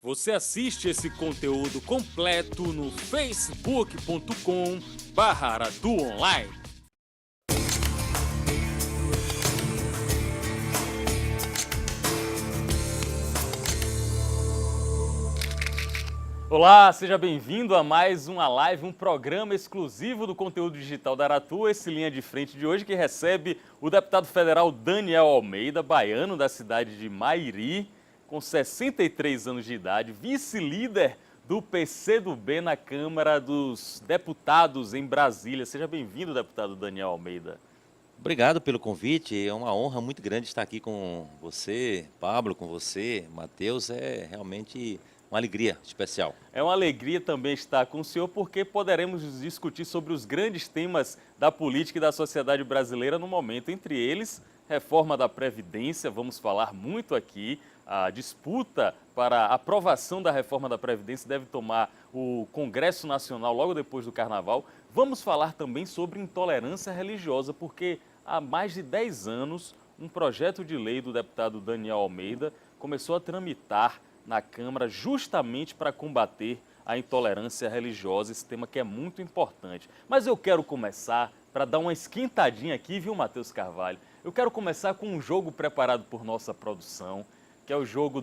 Você assiste esse conteúdo completo no facebook.com/AratuOnline. Olá, seja bem-vindo a mais uma live, um programa exclusivo do conteúdo digital da Aratu, esse Linha de Frente de hoje que recebe o deputado federal Daniel Almeida, baiano da cidade de Mairi, com 63 anos de idade, vice-líder do PCdoB na Câmara dos Deputados em Brasília. Seja bem-vindo, deputado Daniel Almeida. Obrigado pelo convite, é uma honra muito grande estar aqui com você, Pablo, com você, Matheus, é realmente uma alegria especial. É uma alegria também estar com o senhor, porque poderemos discutir sobre os grandes temas da política e da sociedade brasileira no momento. Entre eles, reforma da Previdência, vamos falar muito aqui. A disputa para a aprovação da reforma da Previdência deve tomar o Congresso Nacional logo depois do Carnaval. Vamos falar também sobre intolerância religiosa, porque há mais de 10 anos, um projeto de lei do deputado Daniel Almeida começou a tramitar na Câmara justamente para combater a intolerância religiosa, esse tema que é muito importante. Mas eu quero começar, para dar uma esquentadinha aqui, viu, Matheus Carvalho? Eu quero começar com um jogo preparado por nossa produção, que é o jogo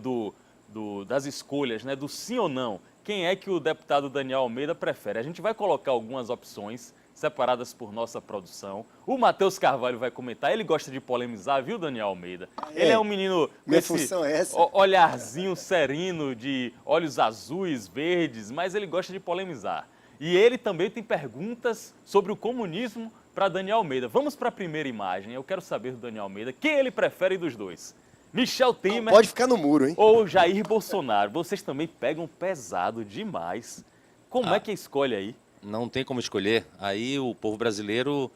das escolhas, né, do sim ou não. Quem é que o deputado Daniel Almeida prefere? A gente vai colocar algumas opções separadas por nossa produção. O Matheus Carvalho vai comentar, ele gosta de polemizar, viu, Daniel Almeida? Ele é um menino com esse olharzinho sereno, de olhos azuis, verdes, mas ele gosta de polemizar. E ele também tem perguntas sobre o comunismo para Daniel Almeida. Vamos para a primeira imagem, eu quero saber do Daniel Almeida, quem ele prefere dos dois? Michel Temer... Não, pode ficar no muro, hein? Ou Jair Bolsonaro? Vocês também pegam pesado demais. Como é que escolhe aí? Não tem como escolher. Aí o povo brasileiro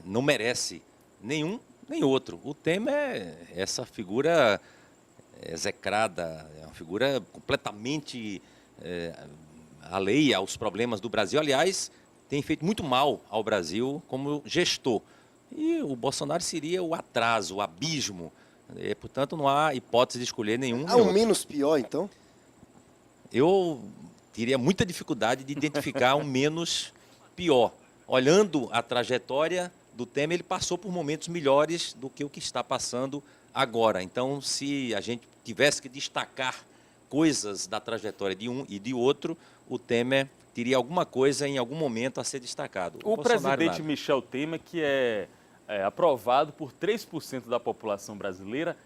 não merece nenhum nem outro. O Temer é essa figura execrada, é uma figura completamente alheia aos problemas do Brasil. Aliás, tem feito muito mal ao Brasil como gestor. E o Bolsonaro seria o atraso, o abismo. Portanto, não há hipótese de escolher nenhum. Há um menos pior, então? Eu teria muita dificuldade de identificar um menos pior. Olhando a trajetória do Temer, ele passou por momentos melhores do que o que está passando agora. Então, se a gente tivesse que destacar coisas da trajetória de um e de outro, o Temer teria alguma coisa em algum momento a ser destacado. O presidente Michel Temer, que é aprovado por 3% da população brasileira,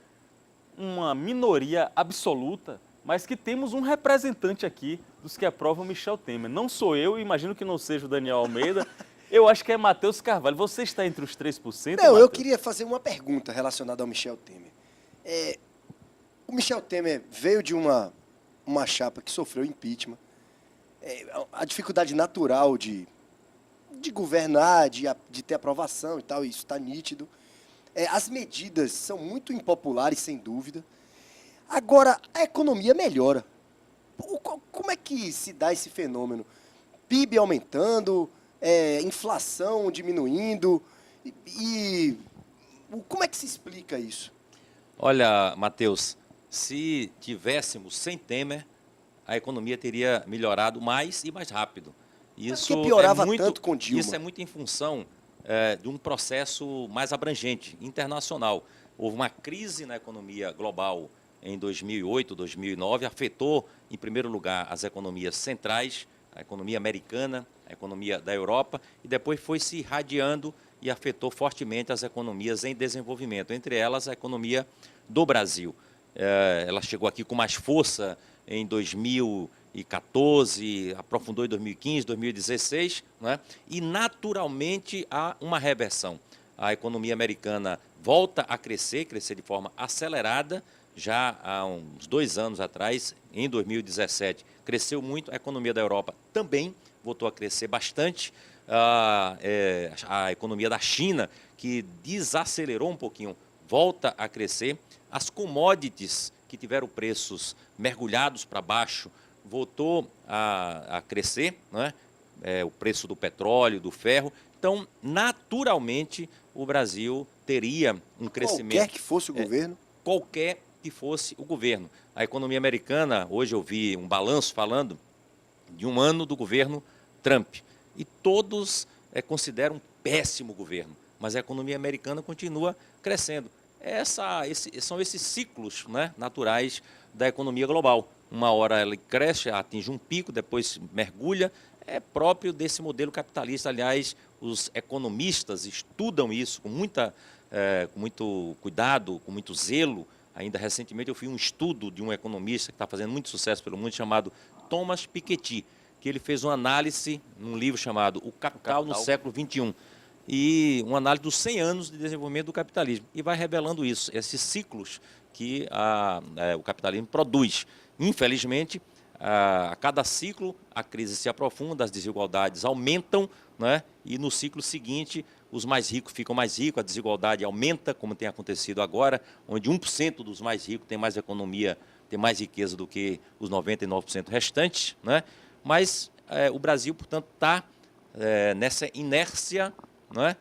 uma minoria absoluta, mas que temos um representante aqui dos que aprovam Michel Temer. Não sou eu, imagino que não seja o Daniel Almeida, eu acho que é Matheus Carvalho. Você está entre os 3%? Não, Mateus? Eu queria fazer uma pergunta relacionada ao Michel Temer. O Michel Temer veio de uma chapa que sofreu impeachment, a dificuldade natural de governar, de ter aprovação e tal, isso está nítido. As medidas são muito impopulares, sem dúvida. Agora, a economia melhora. Como é que se dá esse fenômeno? PIB aumentando, inflação diminuindo, e como é que se explica isso? Olha, Matheus, se tivéssemos sem Temer, a economia teria melhorado mais e mais rápido. Isso piorava tanto com Dilma. Isso é muito em função de um processo mais abrangente, internacional. Houve uma crise na economia global em 2008, 2009, afetou, em primeiro lugar, as economias centrais, a economia americana, a economia da Europa, e depois foi se irradiando e afetou fortemente as economias em desenvolvimento, entre elas a economia do Brasil. Ela chegou aqui com mais força em 2014, aprofundou em 2015, 2016, né? E naturalmente há uma reversão. A economia americana volta a crescer de forma acelerada, já há uns 2 anos atrás, em 2017, cresceu muito. A economia da Europa também voltou a crescer bastante. A economia da China, que desacelerou um pouquinho, volta a crescer. As commodities que tiveram preços mergulhados para baixo, voltou a crescer, né? O preço do petróleo, do ferro. Então, naturalmente, o Brasil teria um crescimento... Qualquer que fosse o governo? Qualquer que fosse o governo. A economia americana, hoje eu vi um balanço falando de um ano do governo Trump, e todos consideram um péssimo governo, mas a economia americana continua crescendo. São esses ciclos, né, naturais da economia global. Uma hora ela cresce, atinge um pico, depois mergulha. É próprio desse modelo capitalista. Aliás, os economistas estudam isso com muito cuidado, com muito zelo. Ainda recentemente eu fiz um estudo de um economista que está fazendo muito sucesso pelo mundo, chamado Thomas Piketty, que ele fez uma análise num livro chamado O Capital no Século XXI, e uma análise dos 100 anos de desenvolvimento do capitalismo, e vai revelando isso, esses ciclos que o capitalismo produz. Infelizmente, a cada ciclo a crise se aprofunda, as desigualdades aumentam, né? E no ciclo seguinte os mais ricos ficam mais ricos, a desigualdade aumenta, como tem acontecido agora, onde 1% dos mais ricos tem mais economia, tem mais riqueza do que os 99% restantes, né? Mas o Brasil, portanto, está nessa inércia, né,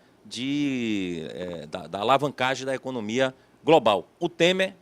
da alavancagem da economia global. O Temer,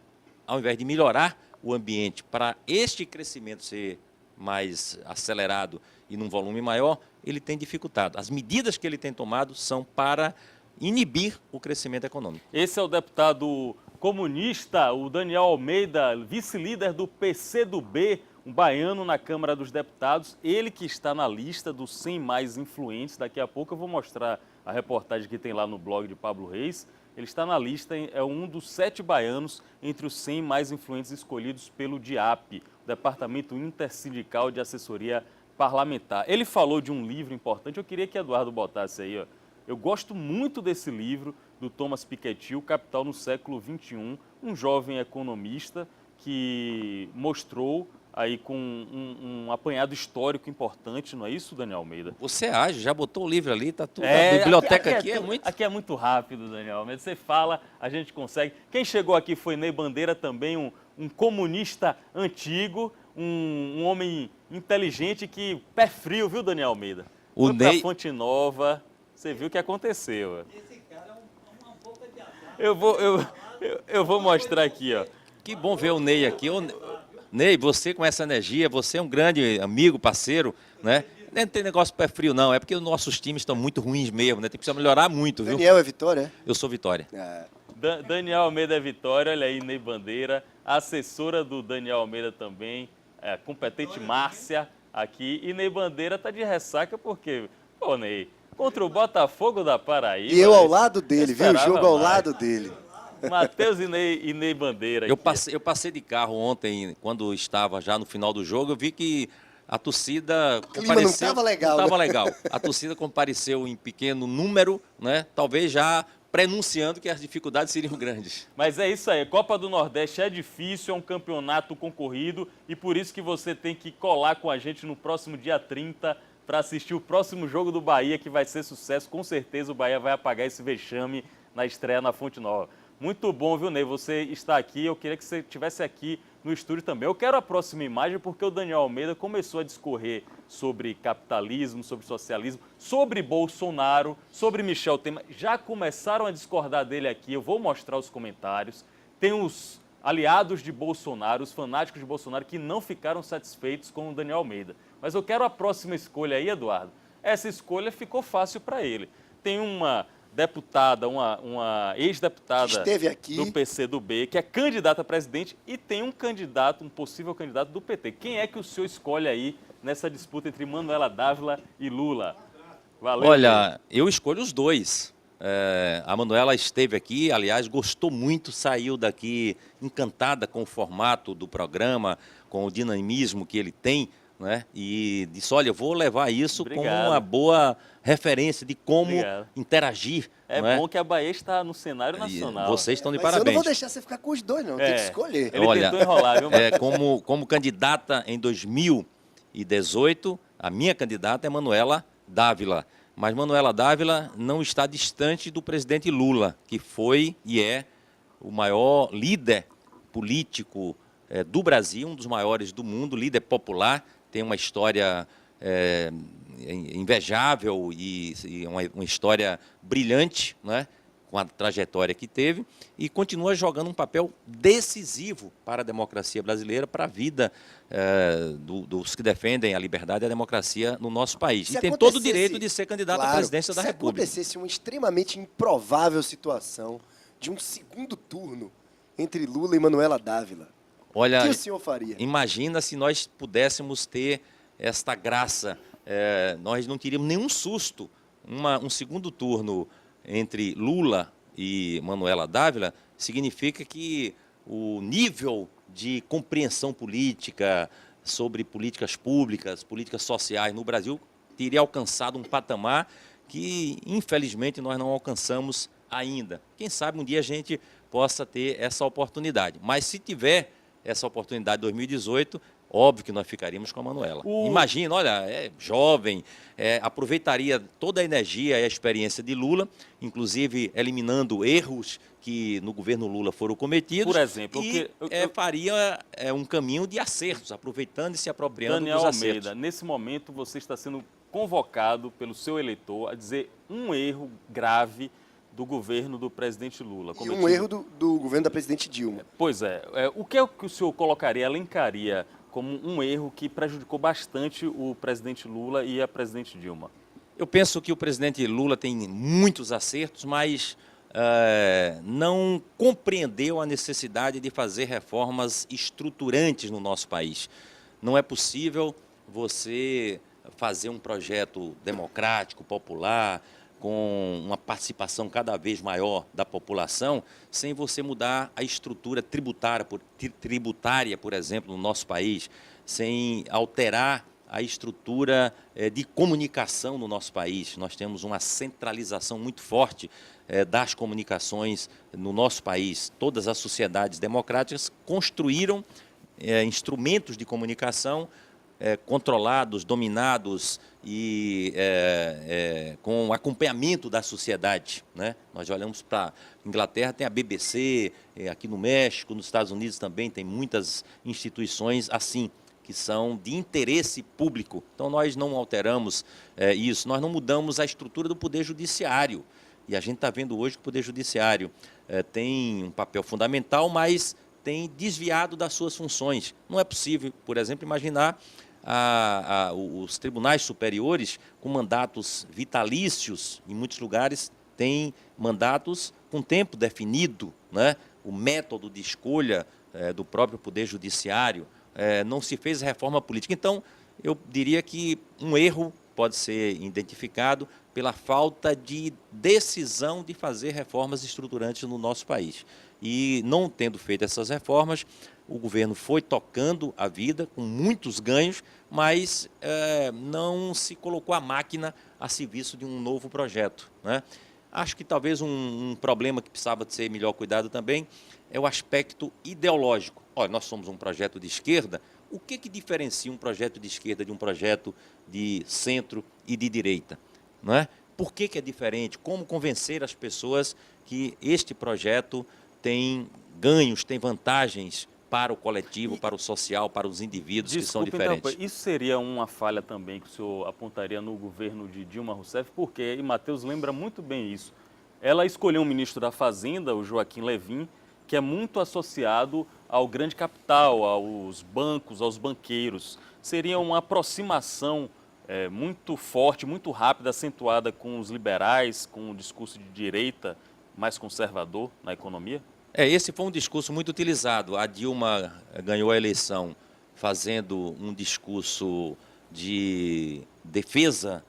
ao invés de melhorar o ambiente para este crescimento ser mais acelerado e num volume maior, ele tem dificultado. As medidas que ele tem tomado são para inibir o crescimento econômico. Esse é o deputado comunista, o Daniel Almeida, vice-líder do PCdoB, um baiano na Câmara dos Deputados, ele que está na lista dos 100 mais influentes. Daqui a pouco eu vou mostrar a reportagem que tem lá no blog de Pablo Reis. Ele está na lista, é um dos 7 baianos entre os 100 mais influentes escolhidos pelo DIAP, o Departamento Intersindical de Assessoria Parlamentar. Ele falou de um livro importante, eu queria que Eduardo botasse aí, ó. Eu gosto muito desse livro do Thomas Piketty, O Capital no Século XXI, um jovem economista que mostrou aí com um apanhado histórico importante, não é isso, Daniel Almeida? Você age, já botou o livro ali, está tudo. A biblioteca aqui é muito... Aqui é muito rápido, Daniel Almeida. Você fala, a gente consegue. Quem chegou aqui foi Ney Bandeira, também um comunista antigo, um homem inteligente que pé frio, viu, Daniel Almeida? O foi Ney... para Fonte Nova, você viu o que aconteceu. Esse cara é uma boca de azar. Eu vou mostrar aqui, ó. Que bom ver o Ney aqui. Ney, você com essa energia, você é um grande amigo, parceiro, né? Não tem negócio pé frio, não. É porque os nossos times estão muito ruins mesmo, né? Tem que melhorar muito, viu? Daniel é Vitória? Eu sou Vitória. Daniel Almeida é Vitória, olha aí, Ney Bandeira. A assessora do Daniel Almeida também, a competente Márcia aqui. E Ney Bandeira tá de ressaca porque, pô, Ney, contra o Botafogo da Paraíba... E eu ao lado dele, viu? O jogo ao lado dele. Matheus e Ney Bandeira. Eu passei de carro ontem, quando estava já no final do jogo, eu vi que a torcida compareceu... Não estava legal. Não estava legal. A torcida compareceu em pequeno número, né? Talvez já prenunciando que as dificuldades seriam grandes. Mas é isso aí, Copa do Nordeste é difícil, é um campeonato concorrido e por isso que você tem que colar com a gente no próximo dia 30 para assistir o próximo jogo do Bahia, que vai ser sucesso. Com certeza o Bahia vai apagar esse vexame na estreia na Fonte Nova. Muito bom, viu, Ney? Você está aqui, eu queria que você estivesse aqui no estúdio também. Eu quero a próxima imagem porque o Daniel Almeida começou a discorrer sobre capitalismo, sobre socialismo, sobre Bolsonaro, sobre Michel Temer. Já começaram a discordar dele aqui, eu vou mostrar os comentários. Tem os aliados de Bolsonaro, os fanáticos de Bolsonaro, que não ficaram satisfeitos com o Daniel Almeida. Mas eu quero a próxima escolha aí, Eduardo. Essa escolha ficou fácil para ele. Tem uma deputada, uma ex-deputada do PCdoB, que é candidata a presidente, e tem um candidato, um possível candidato do PT. Quem é que o senhor escolhe aí nessa disputa entre Manuela Dávila e Lula? Valeu. Olha, eu escolho os dois. A Manuela esteve aqui, aliás, gostou muito, saiu daqui encantada com o formato do programa, com o dinamismo que ele tem, né? E disse, olha, eu vou levar isso como uma boa referência de como interagir. É bom que a Bahia está no cenário nacional. Vocês estão de Mas parabéns. eu não vou deixar você ficar com os dois, não. Tem que escolher. Ele tentou enrolar, viu? Como candidata em 2018, a minha candidata é Manuela Dávila. Mas Manuela Dávila não está distante do presidente Lula, que foi e é o maior líder político do Brasil, um dos maiores do mundo, líder popular, tem uma história invejável e uma história brilhante, né? com a trajetória que teve, e continua jogando um papel decisivo para a democracia brasileira, para a vida dos que defendem a liberdade e a democracia no nosso país. Se E tem todo o acontecesse- direito de ser candidato à Claro, presidência da República. Se acontecesse uma extremamente improvável situação de um segundo turno entre Lula e Manuela Dávila, o Olha, que o senhor faria? imagina se nós pudéssemos ter esta graça, nós não teríamos nenhum susto. Um segundo turno entre Lula e Manuela Dávila significa que o nível de compreensão política sobre políticas públicas, políticas sociais no Brasil teria alcançado um patamar que, infelizmente, nós não alcançamos ainda. Quem sabe um dia a gente possa ter essa oportunidade. Mas se tiver essa oportunidade em 2018, óbvio que nós ficaríamos com a Manuela. Imagina, olha, é jovem, aproveitaria toda a energia e a experiência de Lula, inclusive eliminando erros que no governo Lula foram cometidos. Por exemplo, e faria um caminho de acertos, aproveitando e se apropriando Daniel dos Almeida, acertos. nesse momento você está sendo convocado pelo seu eleitor a dizer um erro grave do governo do presidente Lula. E um erro do governo da presidente Dilma. Pois é. O que é que o senhor colocaria, elencaria como um erro que prejudicou bastante o presidente Lula e a presidente Dilma? Eu penso que o presidente Lula tem muitos acertos, mas não compreendeu a necessidade de fazer reformas estruturantes no nosso país. Não é possível você fazer um projeto democrático, popular, com uma participação cada vez maior da população, sem você mudar a estrutura tributária, por exemplo, no nosso país, sem alterar a estrutura de comunicação no nosso país. Nós temos uma centralização muito forte das comunicações no nosso país. Todas as sociedades democráticas construíram instrumentos de comunicação controlados, dominados e com acompanhamento da sociedade, né? Nós olhamos para a Inglaterra, tem a BBC, aqui no México, nos Estados Unidos também tem muitas instituições assim, que são de interesse público. Então nós não alteramos isso, nós não mudamos a estrutura do Poder Judiciário. E a gente está vendo hoje que o Poder Judiciário tem um papel fundamental, mas tem desviado das suas funções. Não é possível, por exemplo, imaginar os tribunais superiores com mandatos vitalícios, em muitos lugares têm mandatos com tempo definido, né? O método de escolha do próprio Poder Judiciário, não se fez reforma política. Então, eu diria que um erro pode ser identificado pela falta de decisão de fazer reformas estruturantes no nosso país. E não tendo feito essas reformas, o governo foi tocando a vida com muitos ganhos, mas não se colocou a máquina a serviço de um novo projeto, né? Acho que talvez um problema que precisava de ser melhor cuidado também é o aspecto ideológico. Olha, nós somos um projeto de esquerda, o que diferencia um projeto de esquerda de um projeto de centro e de direita? Não é? Por que é diferente? Como convencer as pessoas que este projeto tem ganhos, tem vantagens para o coletivo, para o social, para os indivíduos que são diferentes? Então, isso seria uma falha também que o senhor apontaria no governo de Dilma Rousseff, porque, e Matheus lembra muito bem isso, ela escolheu um ministro da Fazenda, o Joaquim Levin, que é muito associado ao grande capital, aos bancos, aos banqueiros. Seria uma aproximação muito forte, muito rápida, acentuada com os liberais, com o discurso de direita mais conservador na economia? Esse foi um discurso muito utilizado. A Dilma ganhou a eleição fazendo um discurso de defesa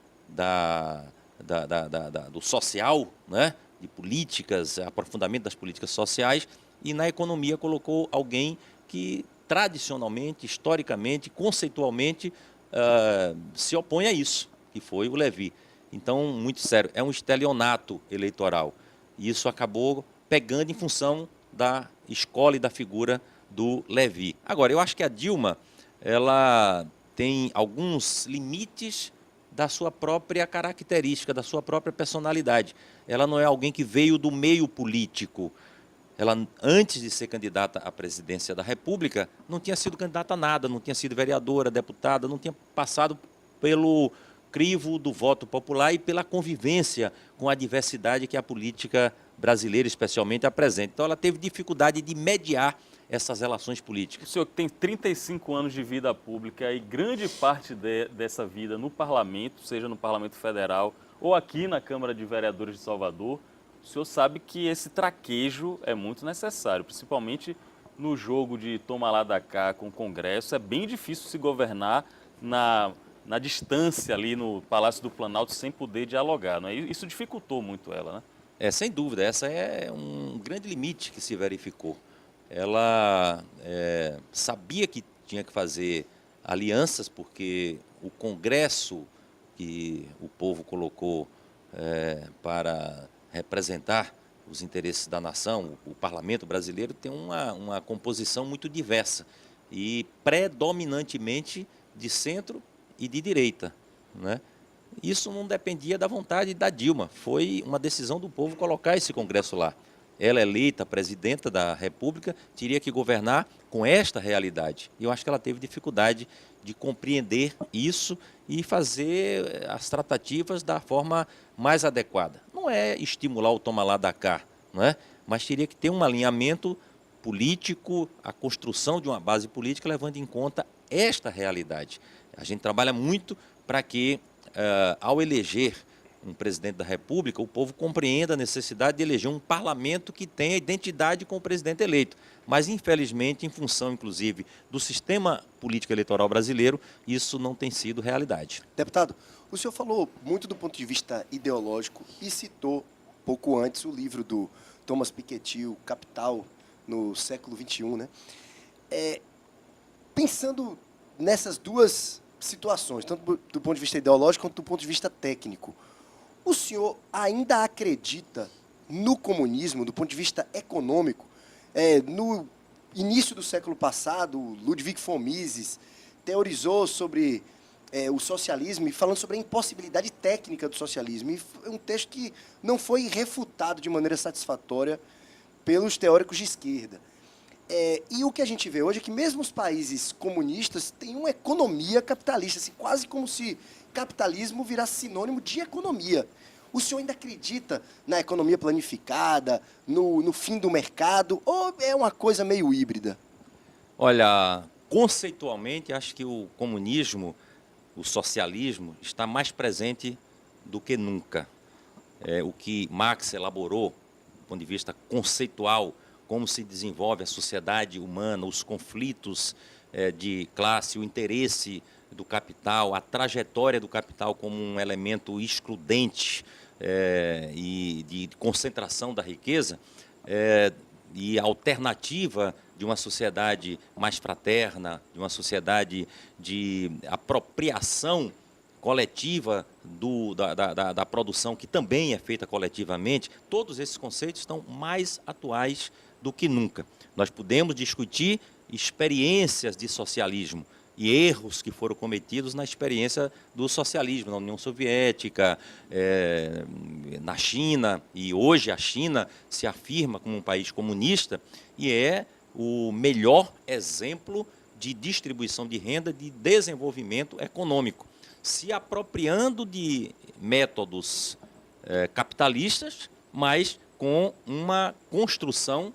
do social, né? De políticas, aprofundamento das políticas sociais, e na economia colocou alguém que tradicionalmente, historicamente, conceitualmente, se opõe a isso, que foi o Levy. Então, muito sério, é um estelionato eleitoral. E isso acabou pegando em função da escola e da figura do Levy. Agora, eu acho que a Dilma, ela tem alguns limites da sua própria característica, da sua própria personalidade. Ela não é alguém que veio do meio político. Ela, antes de ser candidata à presidência da República, não tinha sido candidata a nada, não tinha sido vereadora, deputada, não tinha passado pelo crivo do voto popular e pela convivência com a diversidade que a política brasileira, especialmente, apresenta. Então, ela teve dificuldade de mediar essas relações O políticas. senhor que tem 35 anos de vida pública e grande parte dessa vida no parlamento, seja no Parlamento Federal ou aqui na Câmara de Vereadores de Salvador, o senhor sabe que esse traquejo é muito necessário, principalmente no jogo de toma lá da cá com o Congresso. É bem difícil se governar na distância ali no Palácio do Planalto sem poder dialogar, não é? Isso dificultou muito ela, né? Sem dúvida, essa é um grande limite que se verificou. Ela sabia que tinha que fazer alianças, porque o Congresso que o povo colocou para representar os interesses da nação, o parlamento brasileiro, tem uma composição muito diversa e predominantemente de centro e de direita, né? Isso não dependia da vontade da Dilma, foi uma decisão do povo colocar esse Congresso lá. Ela, eleita presidenta da República, teria que governar com esta realidade. E eu acho que ela teve dificuldade de compreender isso e fazer as tratativas da forma mais adequada. Não é estimular o toma lá da cá, não é? Mas teria que ter um alinhamento político, a construção de uma base política, levando em conta esta realidade. A gente trabalha muito para que, ao eleger um presidente da República, o povo compreenda a necessidade de eleger um parlamento que tenha identidade com o presidente eleito. Mas, infelizmente, em função, inclusive, do sistema político eleitoral brasileiro, isso não tem sido realidade. Deputado, o senhor falou muito do ponto de vista ideológico e citou, pouco antes, o livro do Thomas Piketty, o Capital, no século XXI, né? Pensando nessas duas situações, tanto do ponto de vista ideológico quanto do ponto de vista técnico, o senhor ainda acredita no comunismo, do ponto de vista econômico? No início do século passado, Ludwig von Mises teorizou sobre o socialismo e falando sobre a impossibilidade técnica do socialismo. E é um texto que não foi refutado de maneira satisfatória pelos teóricos de esquerda. E o que a gente vê hoje é que mesmo os países comunistas têm uma economia capitalista, assim, quase como se capitalismo virasse sinônimo de economia. O senhor ainda acredita na economia planificada, no fim do mercado, ou é uma coisa meio híbrida? Olha, conceitualmente, acho que o comunismo, o socialismo, está mais presente do que nunca. O que Marx elaborou, do ponto de vista conceitual, como se desenvolve a sociedade humana, os conflitos de classe, o interesse do capital, a trajetória do capital como um elemento excludente e de concentração da riqueza, e a alternativa de uma sociedade mais fraterna, de uma sociedade de apropriação coletiva da produção, que também é feita coletivamente, todos esses conceitos estão mais atuais do que nunca. Nós podemos discutir experiências de socialismo e erros que foram cometidos na experiência do socialismo, na União Soviética, na China, e hoje a China se afirma como um país comunista e é o melhor exemplo de distribuição de renda, de desenvolvimento econômico, se apropriando de métodos capitalistas, mas com uma construção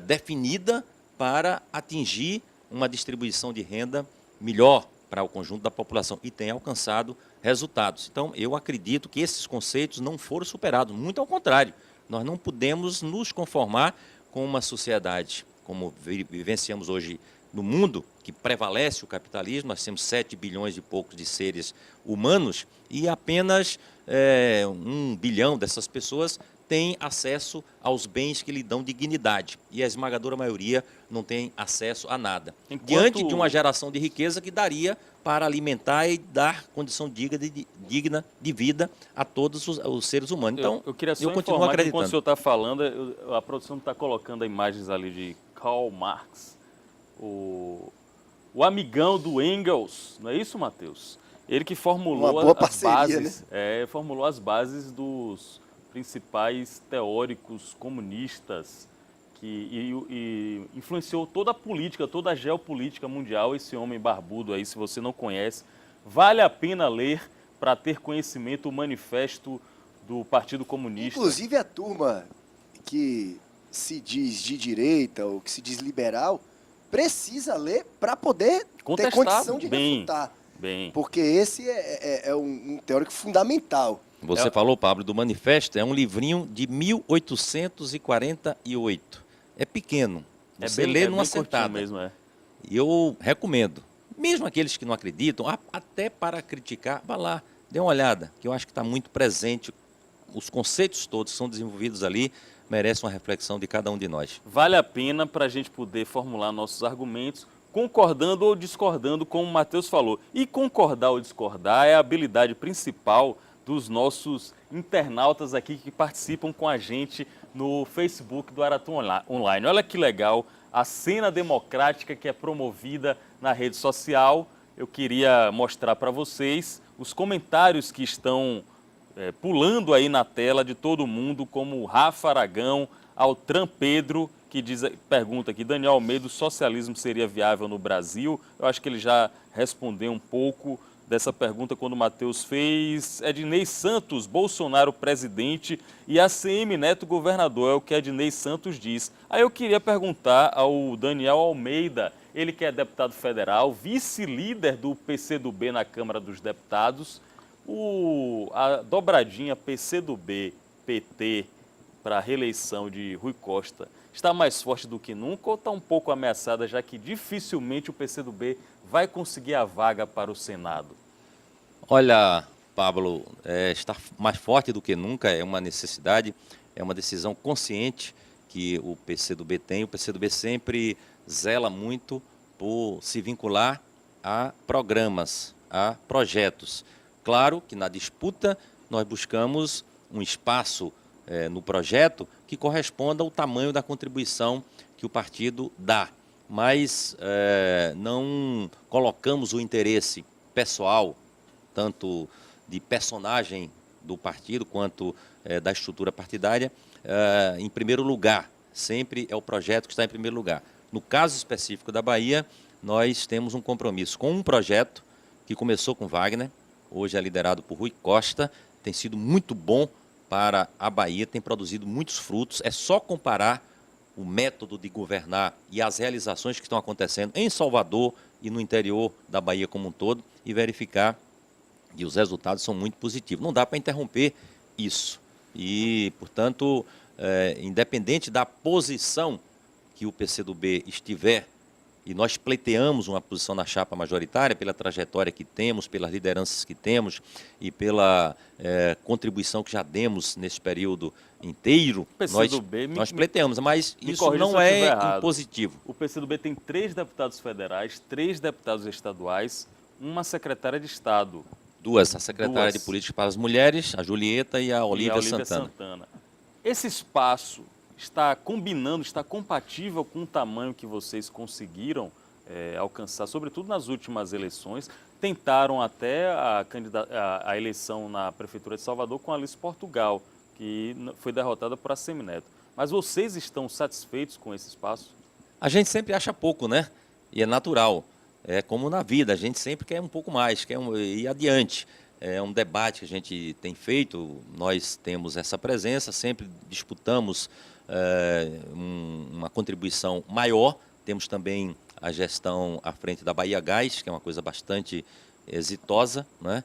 definida para atingir uma distribuição de renda melhor para o conjunto da população e tem alcançado resultados. Então, eu acredito que esses conceitos não foram superados, muito ao contrário. Nós não podemos nos conformar com uma sociedade como vivenciamos hoje no mundo, que prevalece o capitalismo. Nós temos 7 bilhões e poucos de seres humanos e apenas 1 bilhão dessas pessoas tem acesso aos bens que lhe dão dignidade. E a esmagadora maioria não tem acesso a nada. Diante de uma geração de riqueza que daria para alimentar e dar condição digna de vida a todos os seres humanos. Então, eu queria só continuo informar acreditando. Que quando o senhor está falando, a produção está colocando imagens ali de Karl Marx, o amigão do Engels, não é isso, Matheus? Ele que formulou formulou as bases dos principais teóricos comunistas e influenciou toda a política, toda a geopolítica mundial. Esse homem barbudo aí, se você não conhece, vale a pena ler para ter conhecimento o manifesto do Partido Comunista. Inclusive a turma que se diz de direita ou que se diz liberal precisa ler para poder ter Contestar condição de bem. refutar. Bem, Porque esse é um teórico fundamental. Você falou, Pablo, do Manifesto, é um livrinho de 1848. É pequeno, você lê numa bem curtinho sentada. mesmo, é. E eu recomendo, mesmo aqueles que não acreditam, até para criticar, vá lá, dê uma olhada, que eu acho que está muito presente. Os conceitos todos que são desenvolvidos ali merecem uma reflexão de cada um de nós. Vale a pena para a gente poder formular nossos argumentos, concordando ou discordando, como o Matheus falou. E concordar ou discordar é a habilidade principal dos nossos internautas aqui que participam com a gente no Facebook do Aratu Online. Olha que legal a cena democrática que é promovida na rede social. Eu queria mostrar para vocês os comentários que estão pulando aí na tela de todo mundo, como o Rafa Aragão, Altran Pedro, que pergunta aqui, Daniel Almeida, o socialismo seria viável no Brasil? Eu acho que ele já respondeu um pouco dessa pergunta quando o Matheus fez. Ednei Santos, Bolsonaro presidente e ACM Neto governador, é o que Ednei Santos diz. Aí eu queria perguntar ao Daniel Almeida, ele que é deputado federal, vice-líder do PCdoB na Câmara dos Deputados, a dobradinha PCdoB-PT para a reeleição de Rui Costa está mais forte do que nunca ou está um pouco ameaçada, já que dificilmente o PCdoB vai conseguir a vaga para o Senado? Olha, Pablo, está mais forte do que nunca, é uma necessidade, é uma decisão consciente que o PCdoB tem. O PCdoB sempre zela muito por se vincular a programas, a projetos. Claro que na disputa nós buscamos um espaço no projeto que corresponda ao tamanho da contribuição que o partido dá. Mas não colocamos o interesse pessoal, tanto de personagem do partido quanto da estrutura partidária, em primeiro lugar. Sempre é o projeto que está em primeiro lugar. No caso específico da Bahia, nós temos um compromisso com um projeto que começou com Wagner, hoje é liderado por Rui Costa, tem sido muito bom para a Bahia, tem produzido muitos frutos. É só comparar o método de governar e as realizações que estão acontecendo em Salvador e no interior da Bahia como um todo e verificar que os resultados são muito positivos. Não dá para interromper isso. E, portanto, independente da posição que o PCdoB estiver, e nós pleiteamos uma posição na chapa majoritária pela trajetória que temos, pelas lideranças que temos e pela contribuição que já demos nesse período inteiro, nós pleiteamos, mas isso não é impositivo. O PCdoB tem 3 deputados federais, 3 deputados estaduais, uma secretária de Estado. Duas, a secretária de Políticas para as Mulheres, a Julieta e a Olívia Santana. Esse espaço está combinando, está compatível com o tamanho que vocês conseguiram alcançar, sobretudo nas últimas eleições. Tentaram até a eleição na Prefeitura de Salvador com a Alice Portugal, que foi derrotada por ACM Neto. Mas vocês estão satisfeitos com esse espaço? A gente sempre acha pouco, né? E é natural. É como na vida, a gente sempre quer um pouco mais, quer ir adiante. É um debate que a gente tem feito, nós temos essa presença, sempre disputamos uma contribuição maior. Temos também a gestão à frente da Bahia Gás, que é uma coisa bastante exitosa, né?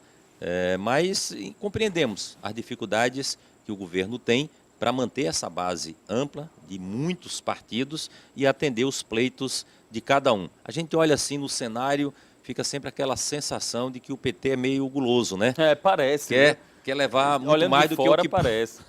Mas compreendemos as dificuldades que o governo tem para manter essa base ampla de muitos partidos e atender os pleitos de cada um. A gente olha assim no cenário, fica sempre aquela sensação de que o PT é meio guloso, né? Parece. Quer levar muito mais do que o que parece.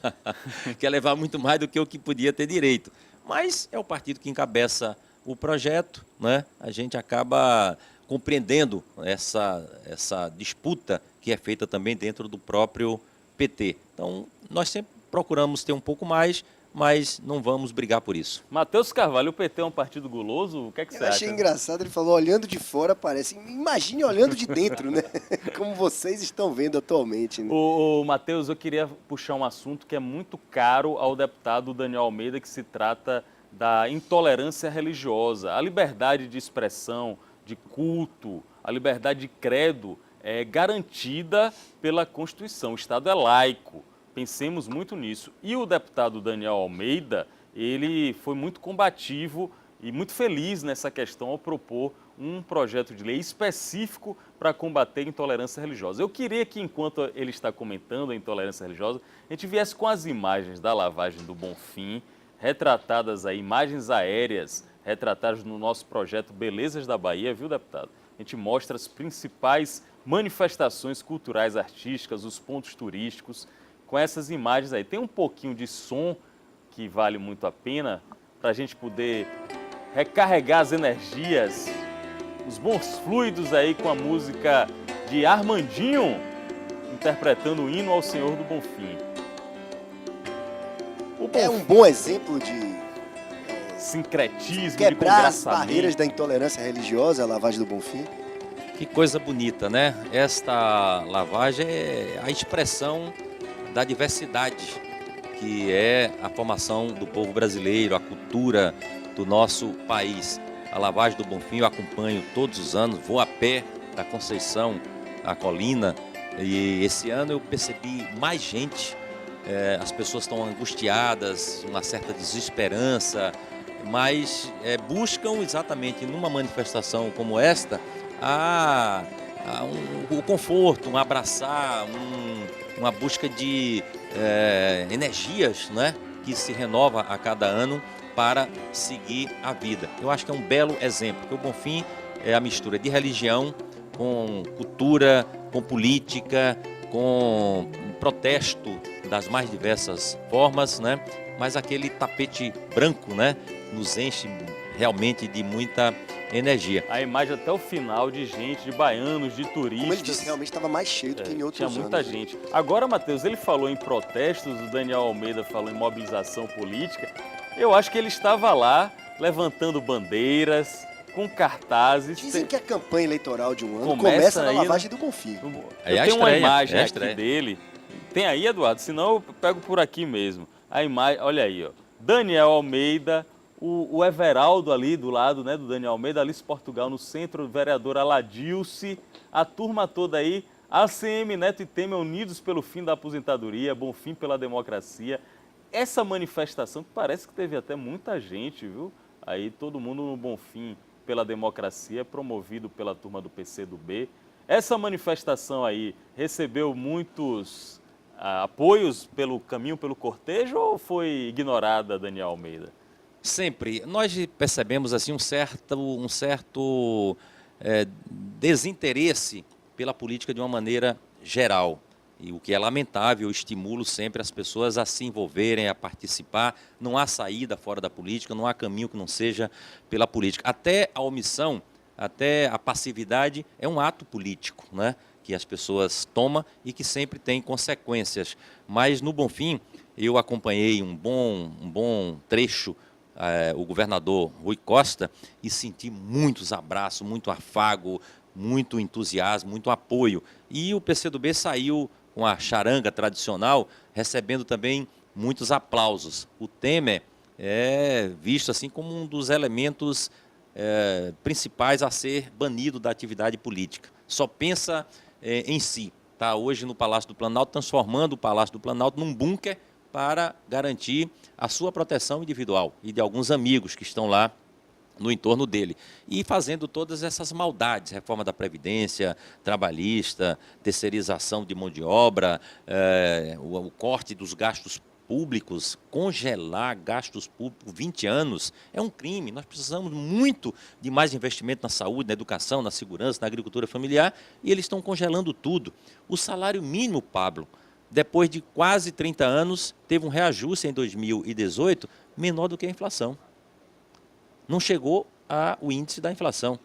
Quer levar muito mais do que o que podia ter direito. Mas é o partido que encabeça o projeto, né? A gente acaba compreendendo essa disputa que é feita também dentro do próprio PT. Então, nós sempre procuramos ter um pouco mais, mas não vamos brigar por isso. Matheus Carvalho, o PT é um partido guloso? O que é que você acha? Eu achei engraçado, ele falou, olhando de fora parece, imagine olhando de dentro, né? Como vocês estão vendo atualmente. Né? Matheus, eu queria puxar um assunto que é muito caro ao deputado Daniel Almeida, que se trata da intolerância religiosa. A liberdade de expressão, de culto, a liberdade de credo é garantida pela Constituição. O Estado é laico. Pensemos muito nisso. E o deputado Daniel Almeida, ele foi muito combativo e muito feliz nessa questão ao propor um projeto de lei específico para combater a intolerância religiosa. Eu queria que, enquanto ele está comentando a intolerância religiosa, a gente viesse com as imagens da lavagem do Bonfim, retratadas aí, imagens aéreas, retratadas no nosso projeto Belezas da Bahia, viu, deputado? A gente mostra as principais manifestações culturais, artísticas, os pontos turísticos, com essas imagens aí. Tem um pouquinho de som que vale muito a pena para a gente poder recarregar as energias, os bons fluidos aí com a música de Armandinho, interpretando o hino ao Senhor do Bonfim. É um bom exemplo de sincretismo, quebrar de as barreiras da intolerância religiosa, a lavagem do Bonfim. Que coisa bonita, né? Esta lavagem é a expressão da diversidade, que é a formação do povo brasileiro, a cultura do nosso país. A lavagem do Bonfim eu acompanho todos os anos, vou a pé da Conceição à Colina, e esse ano eu percebi mais gente, as pessoas estão angustiadas, uma certa desesperança, mas buscam exatamente numa manifestação como esta o conforto, um abraçar, uma busca de energias, né, que se renova a cada ano para seguir a vida. Eu acho que é um belo exemplo, porque o Bonfim é a mistura de religião com cultura, com política, com protesto das mais diversas formas, né? Mas aquele tapete branco, né, nos enche realmente de muita energia. A imagem até o final de gente, de baianos, de turistas. Como ele disse, realmente estava mais cheio do que em outros anos. Tinha muita gente. Agora, Matheus, ele falou em protestos, o Daniel Almeida falou em mobilização política. Eu acho que ele estava lá levantando bandeiras, com cartazes. Dizem que a campanha eleitoral de um ano começa na lavagem do Bonfim. Eu tenho uma imagem aqui dele. Tem aí, Eduardo? Senão eu pego por aqui mesmo. A imagem, olha aí, ó. Daniel Almeida, o Everaldo ali do lado, né, do Daniel Almeida, Alice Portugal no centro, o vereador Aladilce, a turma toda aí, ACM Neto e Temer unidos pelo fim da aposentadoria, Bonfim pela democracia. Essa manifestação que parece que teve até muita gente, viu? Aí todo mundo no Bonfim pela democracia, promovido pela turma do PCdoB. Essa manifestação aí recebeu muitos apoios pelo caminho, pelo cortejo, ou foi ignorada, Daniel Almeida? Sempre. Nós percebemos assim um certo desinteresse pela política de uma maneira geral. E o que é lamentável, eu estimulo sempre as pessoas a se envolverem, a participar. Não há saída fora da política, não há caminho que não seja pela política. Até a omissão, até a passividade é um ato político, né, que as pessoas tomam e que sempre tem consequências. Mas no Bonfim, eu acompanhei um bom trecho, o governador Rui Costa, e senti muitos abraços, muito afago, muito entusiasmo, muito apoio. E o PCdoB saiu com a charanga tradicional, recebendo também muitos aplausos. O Temer é visto assim como um dos elementos principais a ser banido da atividade política. Só pensa em si. Está hoje no Palácio do Planalto, transformando o Palácio do Planalto num bunker para garantir a sua proteção individual e de alguns amigos que estão lá no entorno dele, e fazendo todas essas maldades, reforma da Previdência, trabalhista, terceirização de mão de obra, o corte dos gastos públicos, congelar gastos públicos 20 anos, é um crime. Nós precisamos muito de mais investimento na saúde, na educação, na segurança, na agricultura familiar, e eles estão congelando tudo. O salário mínimo, Pablo, depois de quase 30 anos, teve um reajuste em 2018 menor do que a inflação. Não chegou ao índice da inflação.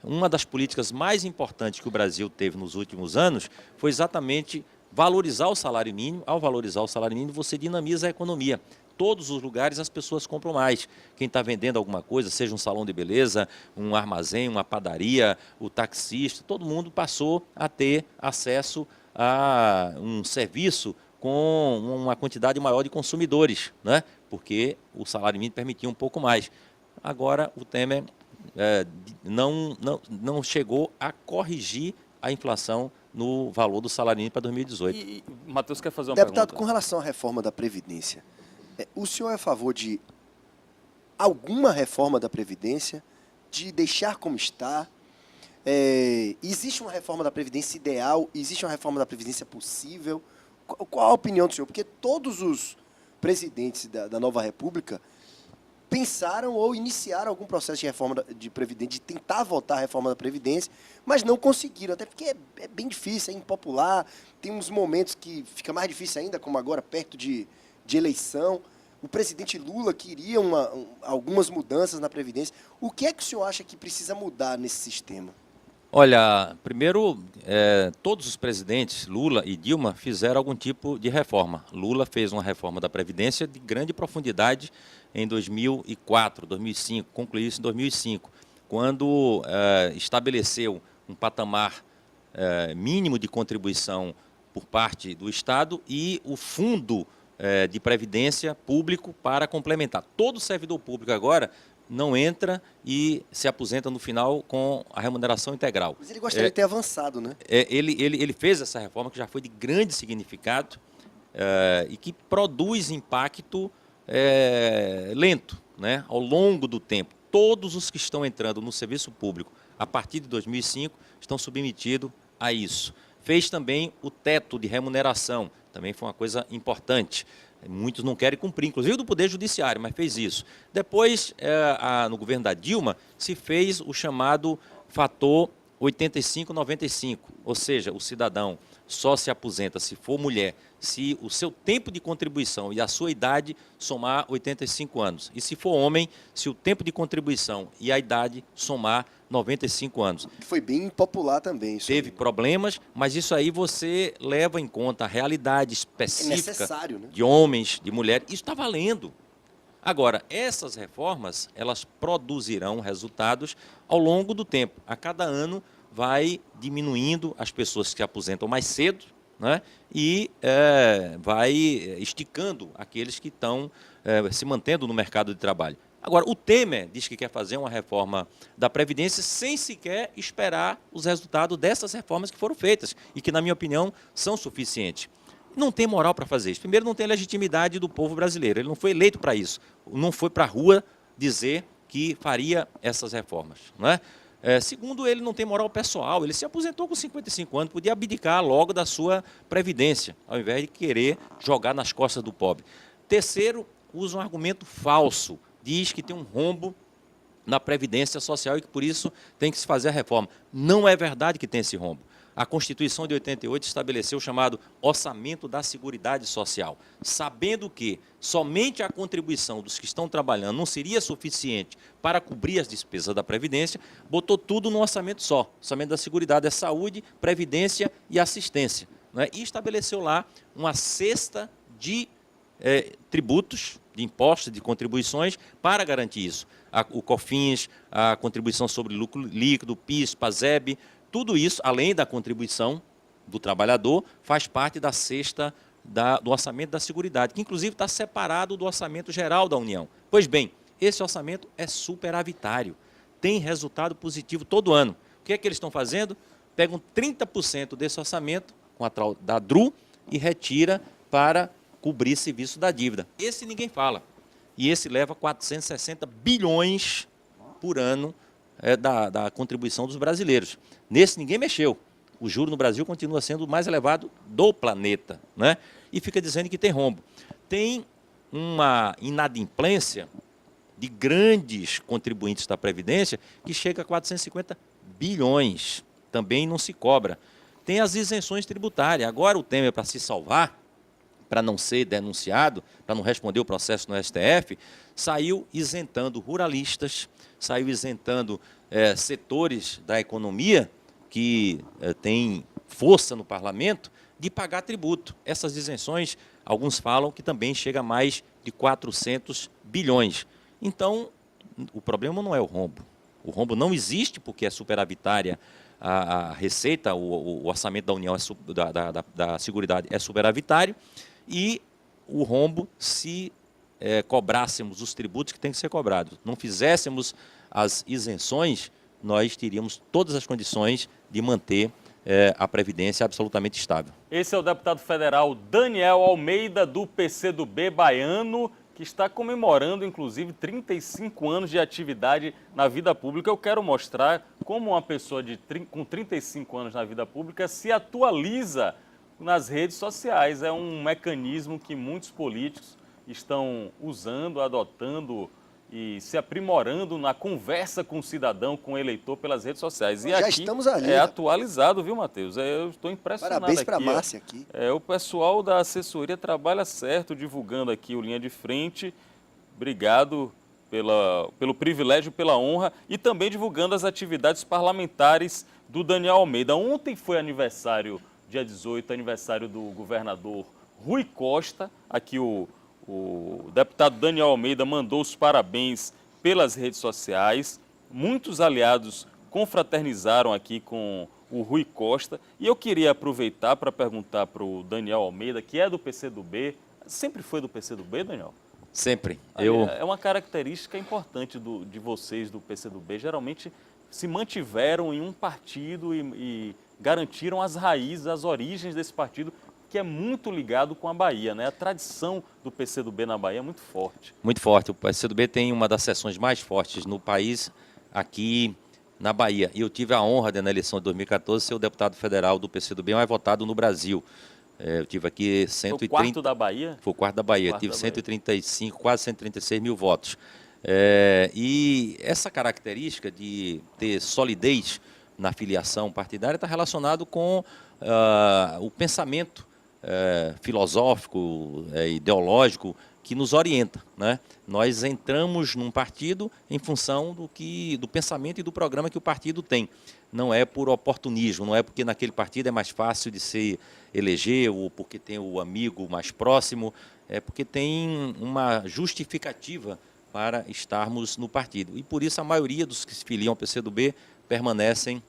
Uma das políticas mais importantes que o Brasil teve nos últimos anos foi exatamente valorizar o salário mínimo. Ao valorizar o salário mínimo, você dinamiza a economia. Todos os lugares as pessoas compram mais. Quem está vendendo alguma coisa, seja um salão de beleza, um armazém, uma padaria, o taxista, todo mundo passou a ter acesso a um serviço com uma quantidade maior de consumidores, né? Porque o salário mínimo permitia um pouco mais. Agora o Temer não chegou a corrigir a inflação no valor do salário mínimo para 2018. E Matheus quer fazer uma Deputado, pergunta. com relação à reforma da Previdência, o senhor é a favor de alguma reforma da Previdência, de deixar como está? Existe uma reforma da Previdência ideal? Existe uma reforma da Previdência possível? Qual a opinião do senhor? Porque todos os presidentes da nova República pensaram ou iniciaram algum processo de reforma de Previdência, de tentar votar a reforma da Previdência, mas não conseguiram, até porque é bem difícil, é impopular, tem uns momentos que fica mais difícil ainda, como agora, perto de eleição. O presidente Lula queria algumas mudanças na Previdência. O que é que o senhor acha que precisa mudar nesse sistema? Olha, primeiro, todos os presidentes, Lula e Dilma, fizeram algum tipo de reforma. Lula fez uma reforma da Previdência de grande profundidade em 2004, 2005, concluiu isso em 2005, quando estabeleceu um patamar mínimo de contribuição por parte do Estado e o fundo de previdência público para complementar. Todo servidor público agora não entra e se aposenta no final com a remuneração integral. Mas ele gostaria de ter avançado, né? Ele fez essa reforma que já foi de grande significado e que produz impacto lento, né, ao longo do tempo. Todos os que estão entrando no serviço público a partir de 2005 estão submetidos a isso. Fez também o teto de remuneração, também foi uma coisa importante. Muitos não querem cumprir, inclusive do Poder Judiciário, mas fez isso. Depois, no governo da Dilma, se fez o chamado fator 85-95, ou seja, o cidadão só se aposenta se for mulher, se o seu tempo de contribuição e a sua idade somar 85 anos. E se for homem, se o tempo de contribuição e a idade somar 95 anos. Foi bem impopular também. Isso Teve problemas, mas isso aí você leva em conta a realidade específica né? de homens, de mulheres. Isso está valendo. Agora, essas reformas, elas produzirão resultados ao longo do tempo. A cada ano vai diminuindo as pessoas que se aposentam mais cedo, né? E vai esticando aqueles que estão se mantendo no mercado de trabalho. Agora, o Temer diz que quer fazer uma reforma da Previdência sem sequer esperar os resultados dessas reformas que foram feitas e que, na minha opinião, são suficientes. Não tem moral para fazer isso. Primeiro, não tem legitimidade do povo brasileiro. Ele não foi eleito para isso. Não foi para a rua dizer que faria essas reformas, não é? Segundo, ele não tem moral pessoal. Ele se aposentou com 55 anos, podia abdicar logo da sua previdência, ao invés de querer jogar nas costas do pobre. Terceiro, usa um argumento falso. Diz que tem um rombo na Previdência Social e que, por isso, tem que se fazer a reforma. Não é verdade que tem esse rombo. A Constituição de 88 estabeleceu o chamado Orçamento da Seguridade Social, sabendo que somente a contribuição dos que estão trabalhando não seria suficiente para cobrir as despesas da Previdência, botou tudo num orçamento só. O Orçamento da Seguridade é saúde, previdência e assistência, né? E estabeleceu lá uma cesta de tributos, de impostos, de contribuições para garantir isso. O COFINS, a contribuição sobre lucro líquido, PIS, PASEB, tudo isso, além da contribuição do trabalhador, faz parte da cesta do orçamento da Seguridade, que inclusive está separado do orçamento geral da União. Pois bem, esse orçamento é superavitário, tem resultado positivo todo ano. O que é que eles estão fazendo? Pegam 30% desse orçamento com a tal da DRU e retira para cobrir serviço da dívida. Esse ninguém fala. E esse leva 460 bilhões por ano da contribuição dos brasileiros. Nesse ninguém mexeu. O juro no Brasil continua sendo o mais elevado do planeta, né? E fica dizendo que tem rombo. Tem uma inadimplência de grandes contribuintes da Previdência que chega a 450 bilhões. Também não se cobra. Tem as isenções tributárias. Agora o Temer, para se salvar, para não ser denunciado, para não responder o processo no STF, saiu isentando ruralistas, saiu isentando setores da economia que têm força no parlamento de pagar tributo. Essas isenções, alguns falam que também chega a mais de 400 bilhões. Então, o problema não é o rombo. O rombo não existe porque é superavitária a receita, o orçamento da União, da Seguridade é superavitário, e o rombo se cobrássemos os tributos que têm que ser cobrados, não fizéssemos as isenções, nós teríamos todas as condições de manter a Previdência absolutamente estável. Esse é o deputado federal Daniel Almeida, do PCdoB baiano, que está comemorando, inclusive, 35 anos de atividade na vida pública. Eu quero mostrar como uma pessoa com 35 anos na vida pública se atualiza nas redes sociais. É um mecanismo que muitos políticos estão usando, adotando e se aprimorando na conversa com o cidadão, com o eleitor pelas redes sociais. E Já aqui estamos ali, é né? atualizado, viu, Matheus? Eu estou impressionado. Parabéns para a aqui, ó. Márcia aqui. O pessoal da assessoria trabalha certo, divulgando aqui o Linha de Frente. Obrigado pelo privilégio, pela honra e também divulgando as atividades parlamentares do Daniel Almeida. Ontem foi aniversário, dia 18, aniversário do governador Rui Costa. Aqui o deputado Daniel Almeida mandou os parabéns pelas redes sociais. Muitos aliados confraternizaram aqui com o Rui Costa. E eu queria aproveitar para perguntar para o Daniel Almeida, que é do PCdoB. Sempre foi do PCdoB, Daniel? Sempre. É uma característica importante de vocês do PCdoB. Geralmente se mantiveram em um partido e garantiram as raízes, as origens desse partido, que é muito ligado com a Bahia, né? A tradição do PCdoB na Bahia é muito forte. Muito forte. O PCdoB tem uma das seções mais fortes no país, aqui na Bahia. E eu tive a honra de, na eleição de 2014, ser o deputado federal do PCdoB mais votado no Brasil. Eu tive aqui 130... Foi o quarto da Bahia? Foi o quarto da Bahia. Tive 135, quase 136 mil votos. E essa característica de ter solidez na filiação partidária está relacionado com o pensamento filosófico, ideológico, que nos orienta, né? Nós entramos num partido em função do pensamento e do programa que o partido tem. Não é por oportunismo, não é porque naquele partido é mais fácil de se eleger, ou porque tem o amigo mais próximo, é porque tem uma justificativa para estarmos no partido. E por isso a maioria dos que se filiam ao PCdoB permanecem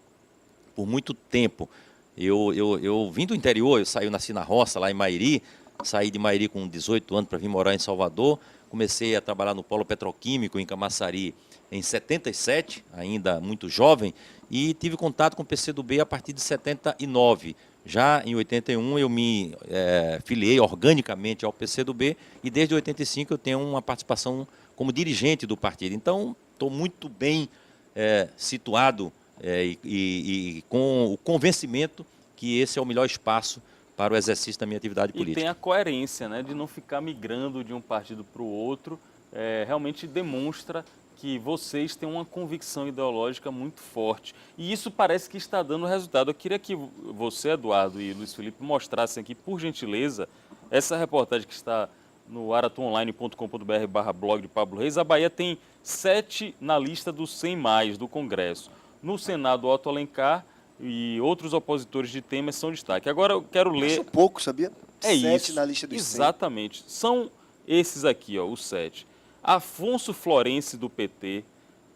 por muito tempo. Eu vim do interior, nasci na roça, lá em Mairi, saí de Mairi com 18 anos para vir morar em Salvador, comecei a trabalhar no polo petroquímico em Camaçari em 77, ainda muito jovem, e tive contato com o PCdoB a partir de 79. Já em 81 eu me filiei organicamente ao PCdoB e desde 85 eu tenho uma participação como dirigente do partido. Então, estou muito bem situado e com o convencimento que esse é o melhor espaço para o exercício da minha atividade política. E tem a coerência, né, de não ficar migrando de um partido para o outro, realmente demonstra que vocês têm uma convicção ideológica muito forte. E isso parece que está dando resultado. Eu queria que você, Eduardo e Luiz Felipe, mostrassem aqui, por gentileza, essa reportagem que está no aratuonline.com.br/blog de Pablo Reis. A Bahia tem 7 na lista dos 100 mais do Congresso. No Senado, Otto Alencar e outros opositores de Temer são destaque. Agora eu quero ler... Acho pouco, sabia? É 7 isso, na lista dos 100. exatamente. São esses aqui, ó, os 7. Afonso Florense, do PT,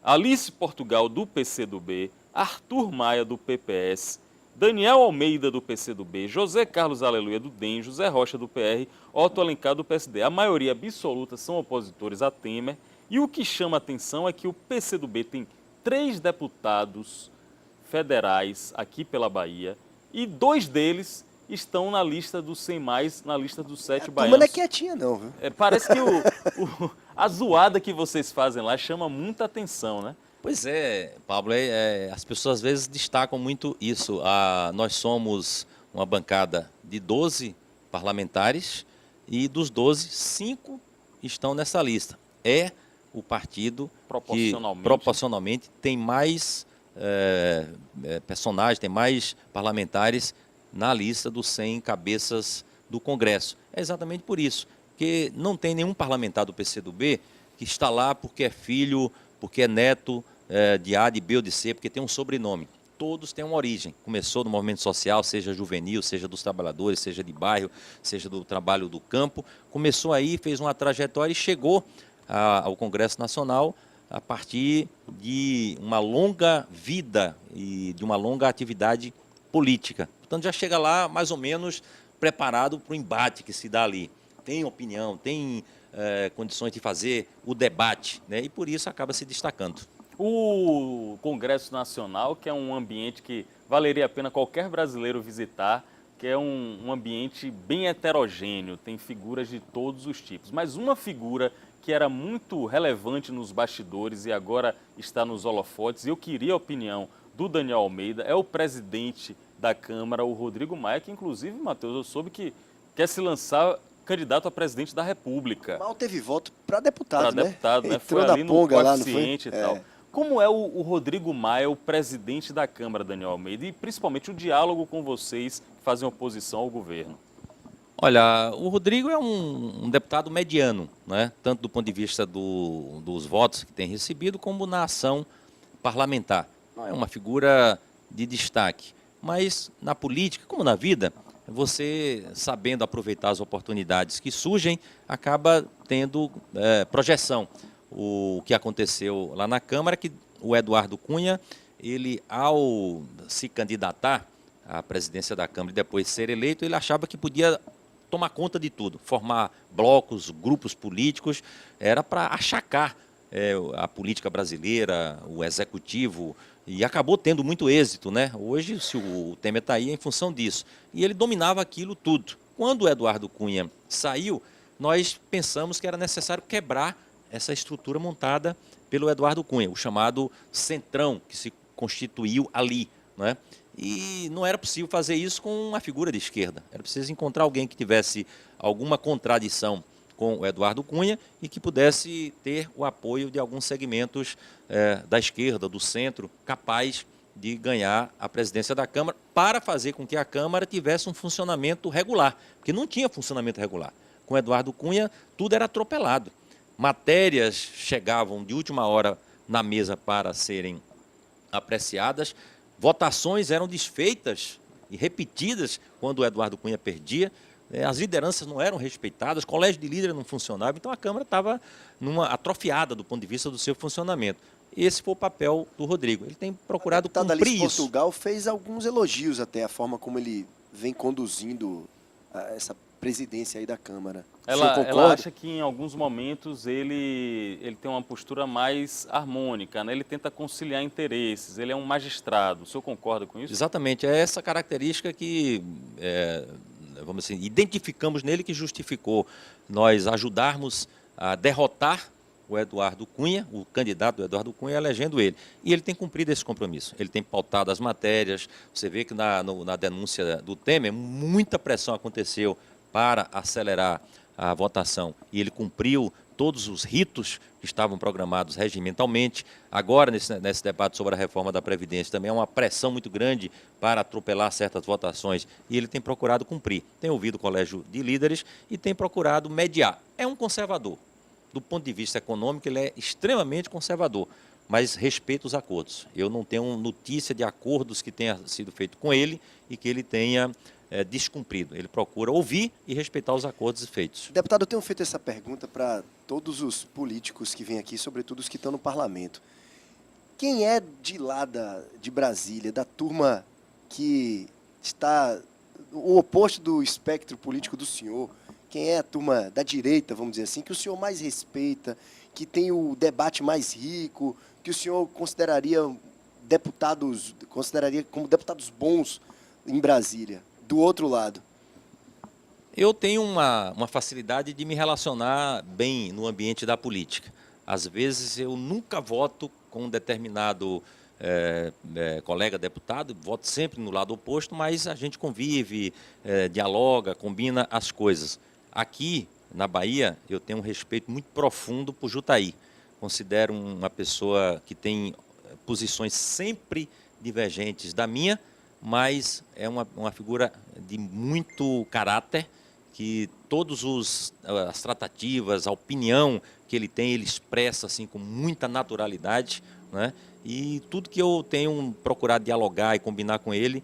Alice Portugal, do PCdoB, Arthur Maia, do PPS, Daniel Almeida, do PCdoB, José Carlos Aleluia, do DEM, José Rocha, do PR, Otto Alencar, do PSD. A maioria absoluta são opositores a Temer. E o que chama atenção é que o PCdoB tem 3 deputados federais aqui pela Bahia e 2 deles estão na lista dos 100 mais, na lista dos 7 baianos. Mas não é quietinha não, viu? Parece que a zoada que vocês fazem lá chama muita atenção, né? Pois é, Pablo, as pessoas às vezes destacam muito isso. Nós somos uma bancada de 12 parlamentares e dos 12, 5 estão nessa lista. É o partido que proporcionalmente tem mais personagens, tem mais parlamentares na lista dos 100 cabeças do Congresso. É exatamente por isso, porque não tem nenhum parlamentar do PCdoB que está lá porque é filho, porque é neto de A, de B ou de C, porque tem um sobrenome. Todos têm uma origem. Começou no movimento social, seja juvenil, seja dos trabalhadores, seja de bairro, seja do trabalho do campo. Começou aí, fez uma trajetória e chegou ao Congresso Nacional a partir de uma longa vida e de uma longa atividade política. Portanto, já chega lá mais ou menos preparado para o embate que se dá ali. Tem opinião, tem condições de fazer o debate, né? E por isso acaba se destacando. O Congresso Nacional, que é um ambiente que valeria a pena qualquer brasileiro visitar, que é um ambiente bem heterogêneo, tem figuras de todos os tipos. Mas uma figura que era muito relevante nos bastidores e agora está nos holofotes, e eu queria a opinião do Daniel Almeida, é o presidente da Câmara, o Rodrigo Maia, que inclusive, Matheus, eu soube que quer se lançar candidato a presidente da República. Mal teve voto para deputado, Para deputado, né? Foi Entrou ali na no ponga lá, não coeficiente foi? e tal. Como é o Rodrigo Maia, o presidente da Câmara, Daniel Almeida, e principalmente o diálogo com vocês que fazem oposição ao governo? Olha, o Rodrigo é um deputado mediano, né? Tanto do ponto de vista dos votos que tem recebido, como na ação parlamentar. Não é uma figura de destaque, mas na política, como na vida, você, sabendo aproveitar as oportunidades que surgem, acaba tendo projeção. O que aconteceu lá na Câmara, que o Eduardo Cunha, ele, ao se candidatar à presidência da Câmara e depois ser eleito, ele achava que podia tomar conta de tudo, formar blocos, grupos políticos, era para achacar a política brasileira, o executivo, e acabou tendo muito êxito, né? Hoje, se o Temer está aí, é em função disso. E ele dominava aquilo tudo. Quando o Eduardo Cunha saiu, nós pensamos que era necessário quebrar essa estrutura montada pelo Eduardo Cunha, o chamado centrão, que se constituiu ali, né? E não era possível fazer isso com uma figura de esquerda. Era preciso encontrar alguém que tivesse alguma contradição com o Eduardo Cunha e que pudesse ter o apoio de alguns segmentos da esquerda, do centro, capaz de ganhar a presidência da Câmara, para fazer com que a Câmara tivesse um funcionamento regular, porque não tinha funcionamento regular. Com o Eduardo Cunha, tudo era atropelado. Matérias chegavam de última hora na mesa para serem apreciadas, votações eram desfeitas e repetidas quando o Eduardo Cunha perdia, as lideranças não eram respeitadas, o colégio de líderes não funcionava, então a Câmara estava atrofiada do ponto de vista do seu funcionamento. Esse foi o papel do Rodrigo. Ele tem procurado cumprir isso. Portugal fez alguns elogios até a forma como ele vem conduzindo essa presidência aí da Câmara. Ela acha que em alguns momentos ele tem uma postura mais harmônica, né? Ele tenta conciliar interesses, ele é um magistrado. O senhor concorda com isso? Exatamente, é essa característica que, vamos assim, identificamos nele que justificou nós ajudarmos a derrotar o Eduardo Cunha, o candidato do Eduardo Cunha, elegendo ele. E ele tem cumprido esse compromisso, ele tem pautado as matérias. Você vê que na denúncia do Temer, muita pressão aconteceu para acelerar a votação, e ele cumpriu todos os ritos que estavam programados regimentalmente. Agora, nesse debate sobre a reforma da Previdência, também há uma pressão muito grande para atropelar certas votações, e ele tem procurado cumprir. Tem ouvido o colégio de líderes e tem procurado mediar. É um conservador. Do ponto de vista econômico, ele é extremamente conservador, mas respeita os acordos. Eu não tenho notícia de acordos que tenha sido feito com ele e que ele tenha descumprido. Ele procura ouvir e respeitar os acordos feitos. Deputado, eu tenho feito essa pergunta para todos os políticos que vêm aqui, sobretudo os que estão no parlamento. Quem é de lá de Brasília, da turma que está o oposto do espectro político do senhor, quem é a turma da direita, vamos dizer assim, que o senhor mais respeita, que tem o debate mais rico, que o senhor consideraria como deputados bons em Brasília, do outro lado? Eu tenho uma facilidade de me relacionar bem no ambiente da política. Às vezes eu nunca voto com um determinado colega deputado, voto sempre no lado oposto, mas a gente convive, dialoga, combina as coisas. Aqui, na Bahia, eu tenho um respeito muito profundo por Jutaí. Considero uma pessoa que tem posições sempre divergentes da minha, mas é uma figura de muito caráter, que todas as tratativas, a opinião que ele tem, ele expressa assim, com muita naturalidade, né? E tudo que eu tenho procurado dialogar e combinar com ele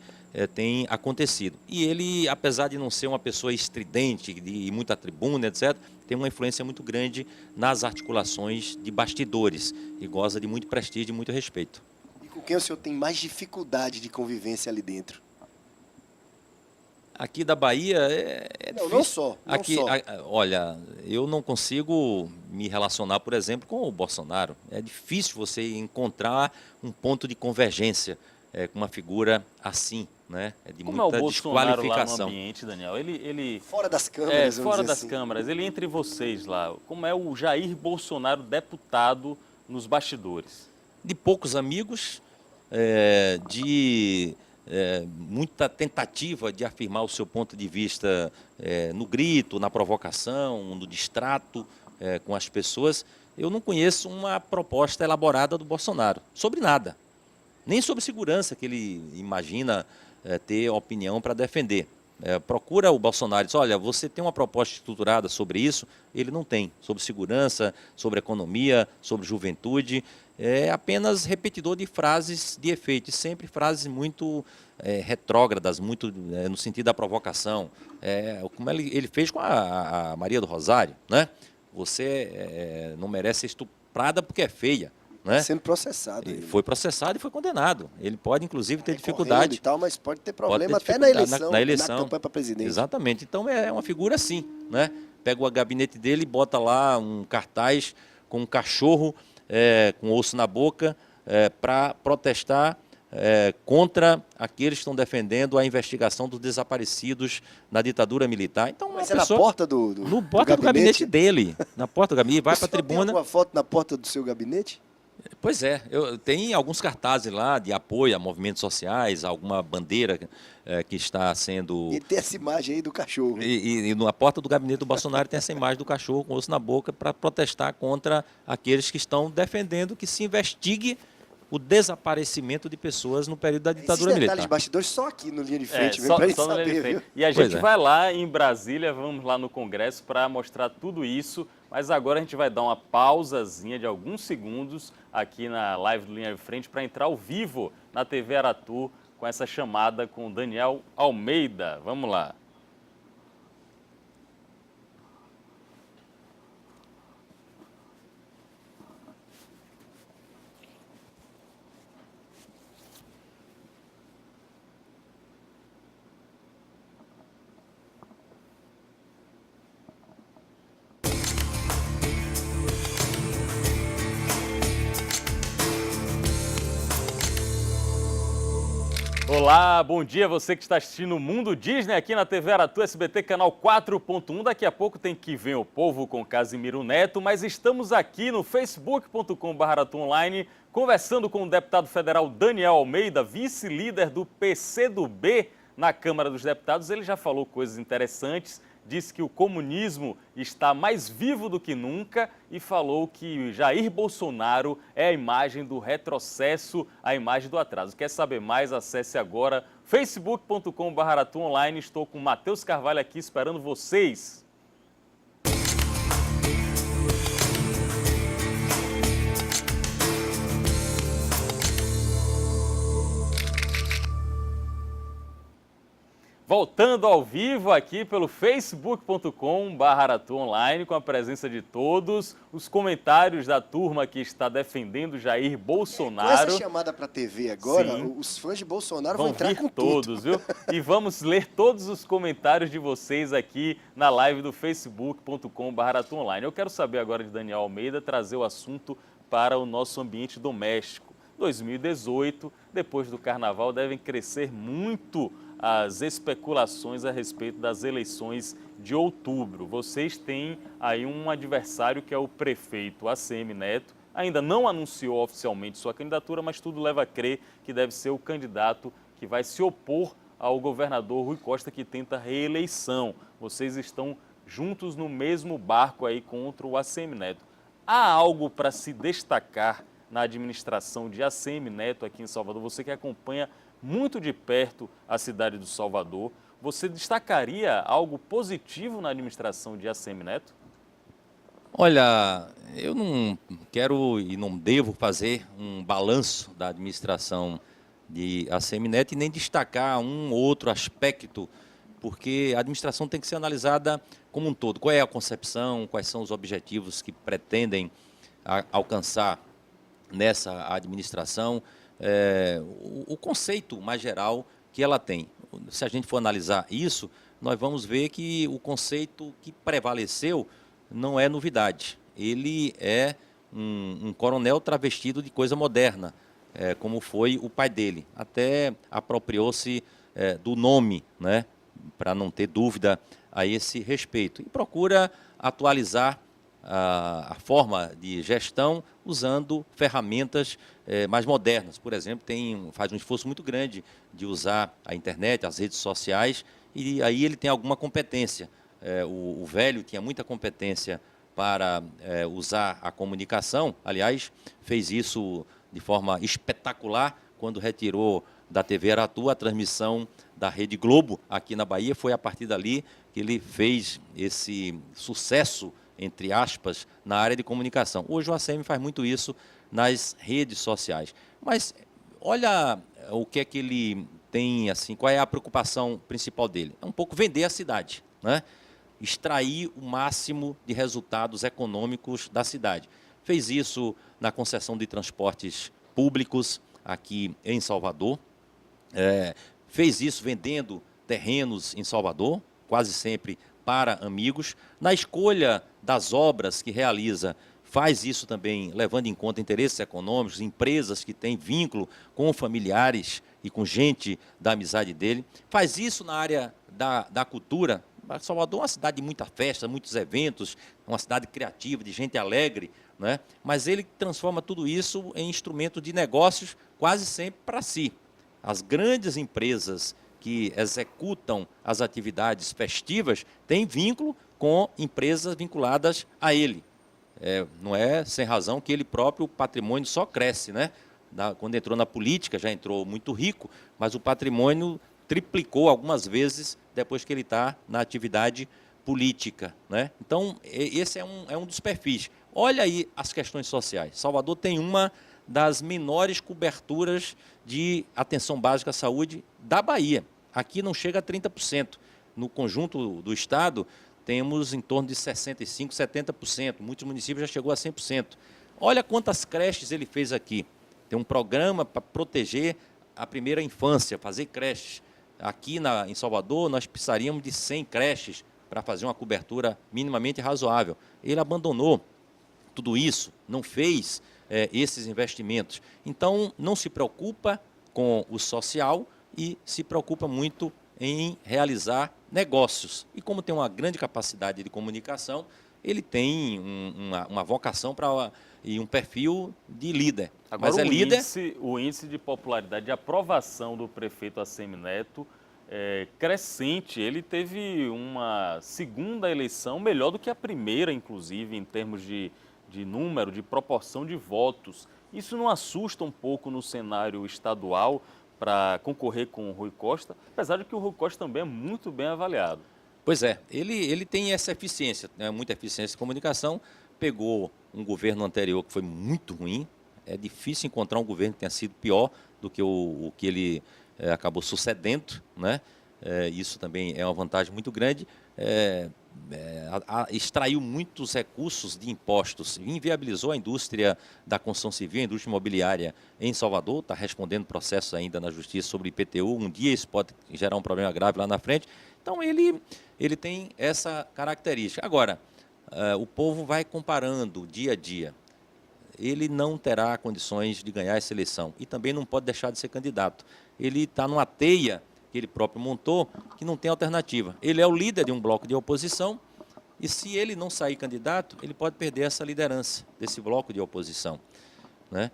tem acontecido. E ele, apesar de não ser uma pessoa estridente, de muita tribuna, etc., tem uma influência muito grande nas articulações de bastidores e goza de muito prestígio e muito respeito. E com quem o senhor tem mais dificuldade de convivência ali dentro? Aqui da Bahia é Não, difícil. não só. Não Aqui, só. olha, eu não consigo me relacionar, por exemplo, com o Bolsonaro. É difícil você encontrar um ponto de convergência com uma figura assim, né? É de Como é o muita Bolsonaro lá no desqualificação. ambiente, Daniel? Ele Fora das câmeras, vamos fora dizer das assim. câmaras, ele entre vocês lá. Como é o Jair Bolsonaro deputado nos bastidores? De poucos amigos, de muita tentativa de afirmar o seu ponto de vista no grito, na provocação, no distrato com as pessoas. Eu não conheço uma proposta elaborada do Bolsonaro sobre nada, nem sobre segurança que ele imagina ter opinião para defender. Procura o Bolsonaro e diz, olha, você tem uma proposta estruturada sobre isso? Ele não tem. Sobre segurança, sobre economia, sobre juventude. É apenas repetidor de frases de efeito, sempre frases muito retrógradas, muito no sentido da provocação. Como ele fez com a Maria do Rosário, né? Você não merece ser estuprada porque é feia. Né? Sendo processado. Ele foi processado e foi condenado. Ele pode, inclusive, ter Correndo dificuldade. E tal, mas pode ter problema Pode ter até na dificuldade eleição, na campanha para presidente. Exatamente. Então é uma figura assim, né? Pega o gabinete dele e bota lá um cartaz com um cachorro com osso na boca para protestar contra aqueles que estão defendendo a investigação dos desaparecidos na ditadura militar. Então, Mas uma é pessoa, na porta do do gabinete dele. Na porta do gabinete, vai para a Tem tribuna. alguma foto na porta do seu gabinete? Pois é, tem alguns cartazes lá de apoio a movimentos sociais, alguma bandeira que está sendo... E tem essa imagem aí do cachorro. E na porta do gabinete do Bolsonaro tem essa imagem do cachorro com osso na boca para protestar contra aqueles que estão defendendo que se investigue o desaparecimento de pessoas no período da ditadura Esses detalhes militar. de bastidores só aqui no Linha de Frente, só pra gente no Linha de saber, Frente. viu? E a Pois gente é. vai lá em Brasília, vamos lá no Congresso para mostrar tudo isso, mas agora a gente vai dar uma pausazinha de alguns segundos aqui na live do Linha de Frente para entrar ao vivo na TV Aratu com essa chamada com o Daniel Almeida. Vamos lá. Olá, bom dia você que está assistindo o Mundo Disney aqui na TV Aratu SBT canal 4.1. Daqui a pouco tem Que Vem o Povo com Casimiro Neto, mas estamos aqui no facebook.com/aratuonline conversando com o deputado federal Daniel Almeida, vice-líder do PCdoB na Câmara dos Deputados. Ele já falou coisas interessantes, disse que o comunismo está mais vivo do que nunca e falou que Jair Bolsonaro é a imagem do retrocesso, a imagem do atraso. Quer saber mais? Acesse agora facebook.com/aratuonline. Estou com o Matheus Carvalho aqui esperando vocês. Voltando ao vivo aqui pelo facebook.com/aratuonline, com a presença de todos, os comentários da turma que está defendendo Jair Bolsonaro. Com essa chamada para a TV agora, Sim. os fãs de Bolsonaro vão Vão entrar vir com tudo. todos, viu? E vamos ler todos os comentários de vocês aqui na live do facebook.com/aratuonline. Eu quero saber agora de Daniel Almeida trazer o assunto para o nosso ambiente doméstico. 2018, depois do Carnaval, devem crescer muito as especulações a respeito das eleições de outubro. Vocês têm aí um adversário que é o prefeito ACM Neto, ainda não anunciou oficialmente sua candidatura, mas tudo leva a crer que deve ser o candidato que vai se opor ao governador Rui Costa, que tenta reeleição. Vocês estão juntos no mesmo barco aí contra o ACM Neto. Há algo para se destacar na administração de ACM Neto aqui em Salvador? Você que acompanha muito de perto a cidade do Salvador, você destacaria algo positivo na administração de ACM Neto? Olha, eu não quero e não devo fazer um balanço da administração de ACM Neto e nem destacar um ou outro aspecto, porque a administração tem que ser analisada como um todo. Qual é a concepção, quais são os objetivos que pretendem alcançar nessa administração, o conceito mais geral que ela tem. Se a gente for analisar isso, nós vamos ver que o conceito que prevaleceu não é novidade. Ele é um coronel travestido de coisa moderna, como foi o pai dele. Até apropriou-se do nome, né, para não ter dúvida a esse respeito. E procura atualizar a forma de gestão usando ferramentas mais modernas. Por exemplo, faz um esforço muito grande de usar a internet, as redes sociais, e aí ele tem alguma competência. O velho tinha muita competência para usar a comunicação, aliás, fez isso de forma espetacular quando retirou da TV Aratu a transmissão da Rede Globo aqui na Bahia. Foi a partir dali que ele fez esse sucesso, entre aspas, na área de comunicação. Hoje o ACM faz muito isso nas redes sociais. Mas olha o que é que ele tem, assim, qual é a preocupação principal dele? É um pouco vender a cidade, né? Extrair o máximo de resultados econômicos da cidade. Fez isso na concessão de transportes públicos aqui em Salvador. Fez isso vendendo terrenos em Salvador, quase sempre para amigos. Na escolha das obras que realiza, faz isso também levando em conta interesses econômicos, empresas que têm vínculo com familiares e com gente da amizade dele. Faz isso na área da cultura. Salvador é uma cidade de muita festa, muitos eventos, uma cidade criativa, de gente alegre, né? Mas ele transforma tudo isso em instrumento de negócios quase sempre para si. As grandes empresas que executam as atividades festivas têm vínculo com empresas vinculadas a ele. Não é sem razão que ele próprio, o patrimônio só cresce, né? Quando entrou na política, já entrou muito rico, mas o patrimônio triplicou algumas vezes depois que ele está na atividade política, né? Então, esse é um dos perfis. Olha aí as questões sociais. Salvador tem uma das menores coberturas de atenção básica à saúde da Bahia. Aqui não chega a 30%. No conjunto do estado, temos em torno de 65%, 70%. Muitos municípios já chegou a 100%. Olha quantas creches ele fez aqui. Tem um programa para proteger a primeira infância, fazer creches. Aqui em Salvador, nós precisaríamos de 100 creches para fazer uma cobertura minimamente razoável. Ele abandonou tudo isso, não fez esses investimentos. Então, não se preocupa com o social e se preocupa muito em realizar negócios. E como tem uma grande capacidade de comunicação, ele tem uma vocação e um perfil de líder. Agora, mas líder. O índice de popularidade, de aprovação do prefeito ACM Neto é crescente. Ele teve uma segunda eleição melhor do que a primeira, inclusive, em termos de número, de proporção de votos. Isso não assusta um pouco no cenário estadual para concorrer com o Rui Costa, apesar de que o Rui Costa também é muito bem avaliado. Pois é, ele tem essa eficiência, né, muita eficiência de comunicação, pegou um governo anterior que foi muito ruim, é difícil encontrar um governo que tenha sido pior do que o que ele acabou sucedendo, né? Isso também é uma vantagem muito grande. Extraiu muitos recursos de impostos, inviabilizou a indústria da construção civil, a indústria imobiliária em Salvador, está respondendo processos ainda na justiça sobre IPTU, um dia isso pode gerar um problema grave lá na frente. Então ele tem essa característica. Agora, o povo vai comparando dia a dia. Ele não terá condições de ganhar essa eleição e também não pode deixar de ser candidato. Ele está numa teia que ele próprio montou, que não tem alternativa. Ele é o líder de um bloco de oposição e se ele não sair candidato, ele pode perder essa liderança desse bloco de oposição, né?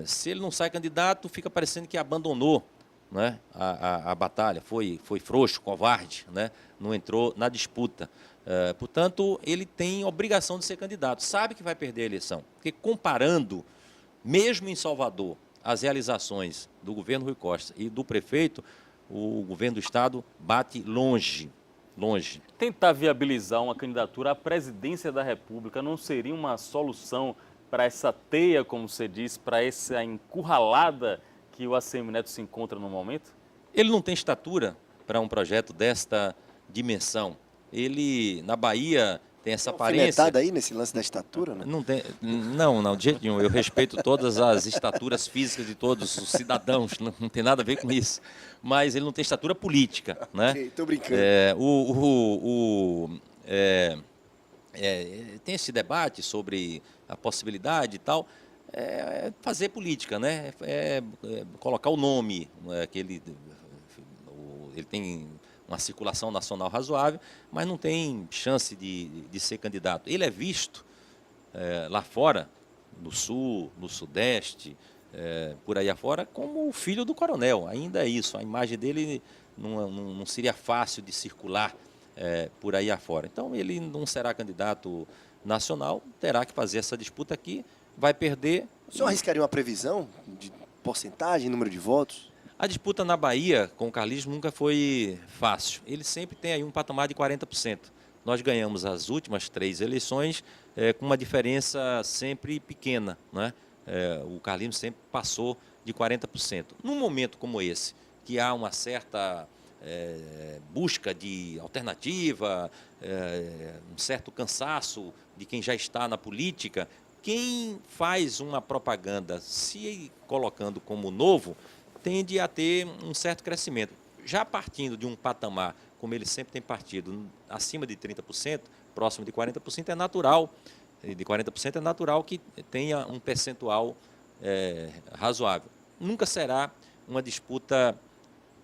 Se ele não sai candidato, fica parecendo que abandonou, né, a batalha, foi frouxo, covarde, né? Não entrou na disputa. Portanto, ele tem obrigação de ser candidato, sabe que vai perder a eleição, porque comparando, mesmo em Salvador, as realizações do governo Rui Costa e do prefeito, o governo do estado bate longe, longe. Tentar viabilizar uma candidatura à presidência da República não seria uma solução para essa teia, como você disse, para essa encurralada que o ACM Neto se encontra no momento? Ele não tem estatura para um projeto desta dimensão. Ele, na Bahia, tem essa Alfinetada aparência. aí nesse lance da estatura, né? Não, de jeito nenhum. Eu respeito todas as estaturas físicas de todos os cidadãos, não tem nada a ver com isso. Mas ele não tem estatura política, né? Ok, tô brincando. Tem esse debate sobre a possibilidade e tal, fazer política, né? Colocar o nome, que ele tem uma circulação nacional razoável, mas não tem chance de ser candidato. Ele é visto lá fora, no Sul, no Sudeste, por aí afora, como o filho do coronel. Ainda é isso, a imagem dele não seria fácil de circular por aí afora. Então, ele não será candidato nacional, terá que fazer essa disputa aqui, vai perder. O senhor arriscaria uma previsão de porcentagem, número de votos? A disputa na Bahia com o carlismo nunca foi fácil. Ele sempre tem aí um patamar de 40%. Nós ganhamos as últimas 3 eleições com uma diferença sempre pequena, né? O carlismo sempre passou de 40%. Num momento como esse, que há uma certa busca de alternativa, um certo cansaço de quem já está na política, quem faz uma propaganda se colocando como novo tende a ter um certo crescimento. Já partindo de um patamar, como ele sempre tem partido, acima de 30%, próximo de 40%, é natural. De 40% é natural que tenha um percentual razoável. Nunca será uma disputa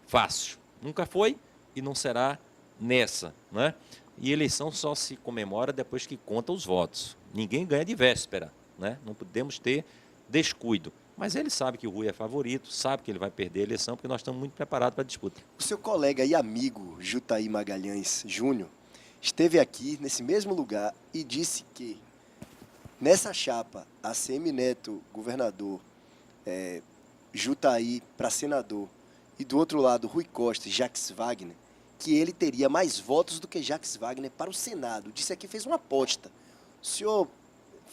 fácil. Nunca foi e não será nessa, né? E eleição só se comemora depois que conta os votos. Ninguém ganha de véspera, né? Não podemos ter descuido. Mas ele sabe que o Rui é favorito, sabe que ele vai perder a eleição, porque nós estamos muito preparados para a disputa. O seu colega e amigo, Jutaí Magalhães Júnior, esteve aqui nesse mesmo lugar e disse que nessa chapa, ACM Neto, governador, Jutaí para senador, e do outro lado, Rui Costa e Jacques Wagner, que ele teria mais votos do que Jacques Wagner para o Senado. Disse aqui, fez uma aposta. O senhor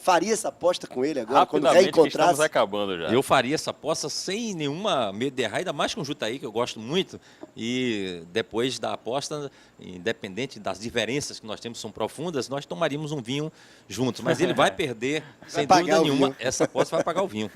faria essa aposta com ele agora, quando Rapidamente, que estamos reencontrasse? acabando já. Eu faria essa aposta sem nenhuma medo de errar, ainda mais com o Jutaí, que eu gosto muito. E depois da aposta, independente das diferenças que nós temos, são profundas, nós tomaríamos um vinho juntos. Mas ele vai perder, sem dúvida nenhuma, essa aposta vai pagar o vinho.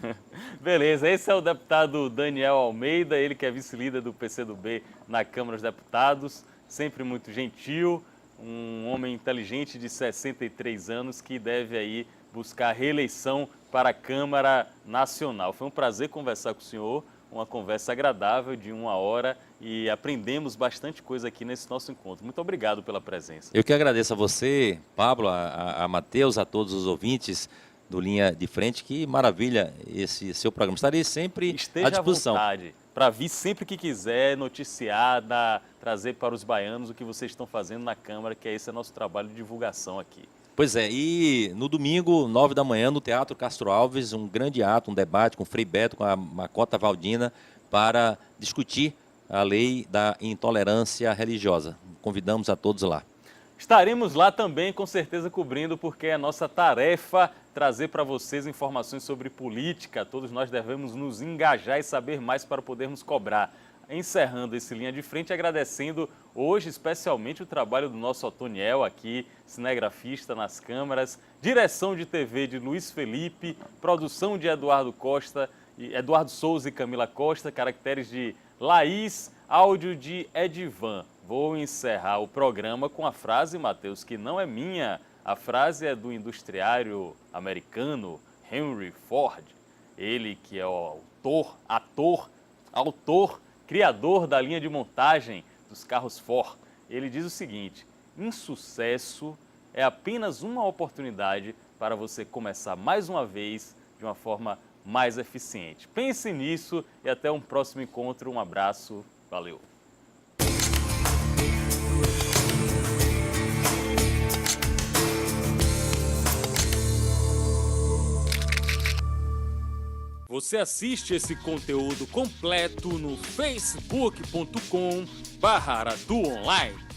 Beleza, esse é o deputado Daniel Almeida, ele que é vice-líder do PCdoB na Câmara dos Deputados, sempre muito gentil, um homem inteligente de 63 anos que deve aí buscar reeleição para a Câmara Nacional. Foi um prazer conversar com o senhor, uma conversa agradável de 1 hora e aprendemos bastante coisa aqui nesse nosso encontro. Muito obrigado pela presença. Eu que agradeço a você, Pablo, a Matheus, a todos os ouvintes do Linha de Frente. Que maravilha esse seu programa. Estarei sempre à disposição. Esteja à vontade para vir sempre que quiser, noticiar, trazer para os baianos o que vocês estão fazendo na Câmara, que esse é nosso trabalho de divulgação aqui. Pois é, e no domingo, 9 da manhã, no Teatro Castro Alves, um grande ato, um debate com o Frei Beto, com a Macota Valdina, para discutir a lei da intolerância religiosa. Convidamos a todos lá. Estaremos lá também, com certeza, cobrindo, porque é nossa tarefa trazer para vocês informações sobre política. Todos nós devemos nos engajar e saber mais para podermos cobrar. Encerrando esse Linha de Frente, agradecendo hoje especialmente o trabalho do nosso Otoniel aqui, cinegrafista nas câmaras, direção de TV de Luiz Felipe, produção de Eduardo Souza e Camila Costa, caracteres de Laís, áudio de Edivan. Vou encerrar o programa com a frase, Matheus, que não é minha, a frase é do industriário americano Henry Ford, ele que é o autor, criador da linha de montagem dos carros Ford. Ele diz o seguinte: insucesso é apenas uma oportunidade para você começar mais uma vez de uma forma mais eficiente. Pense nisso e até um próximo encontro. Um abraço, valeu! Você assiste esse conteúdo completo no facebook.com/AratuOnline.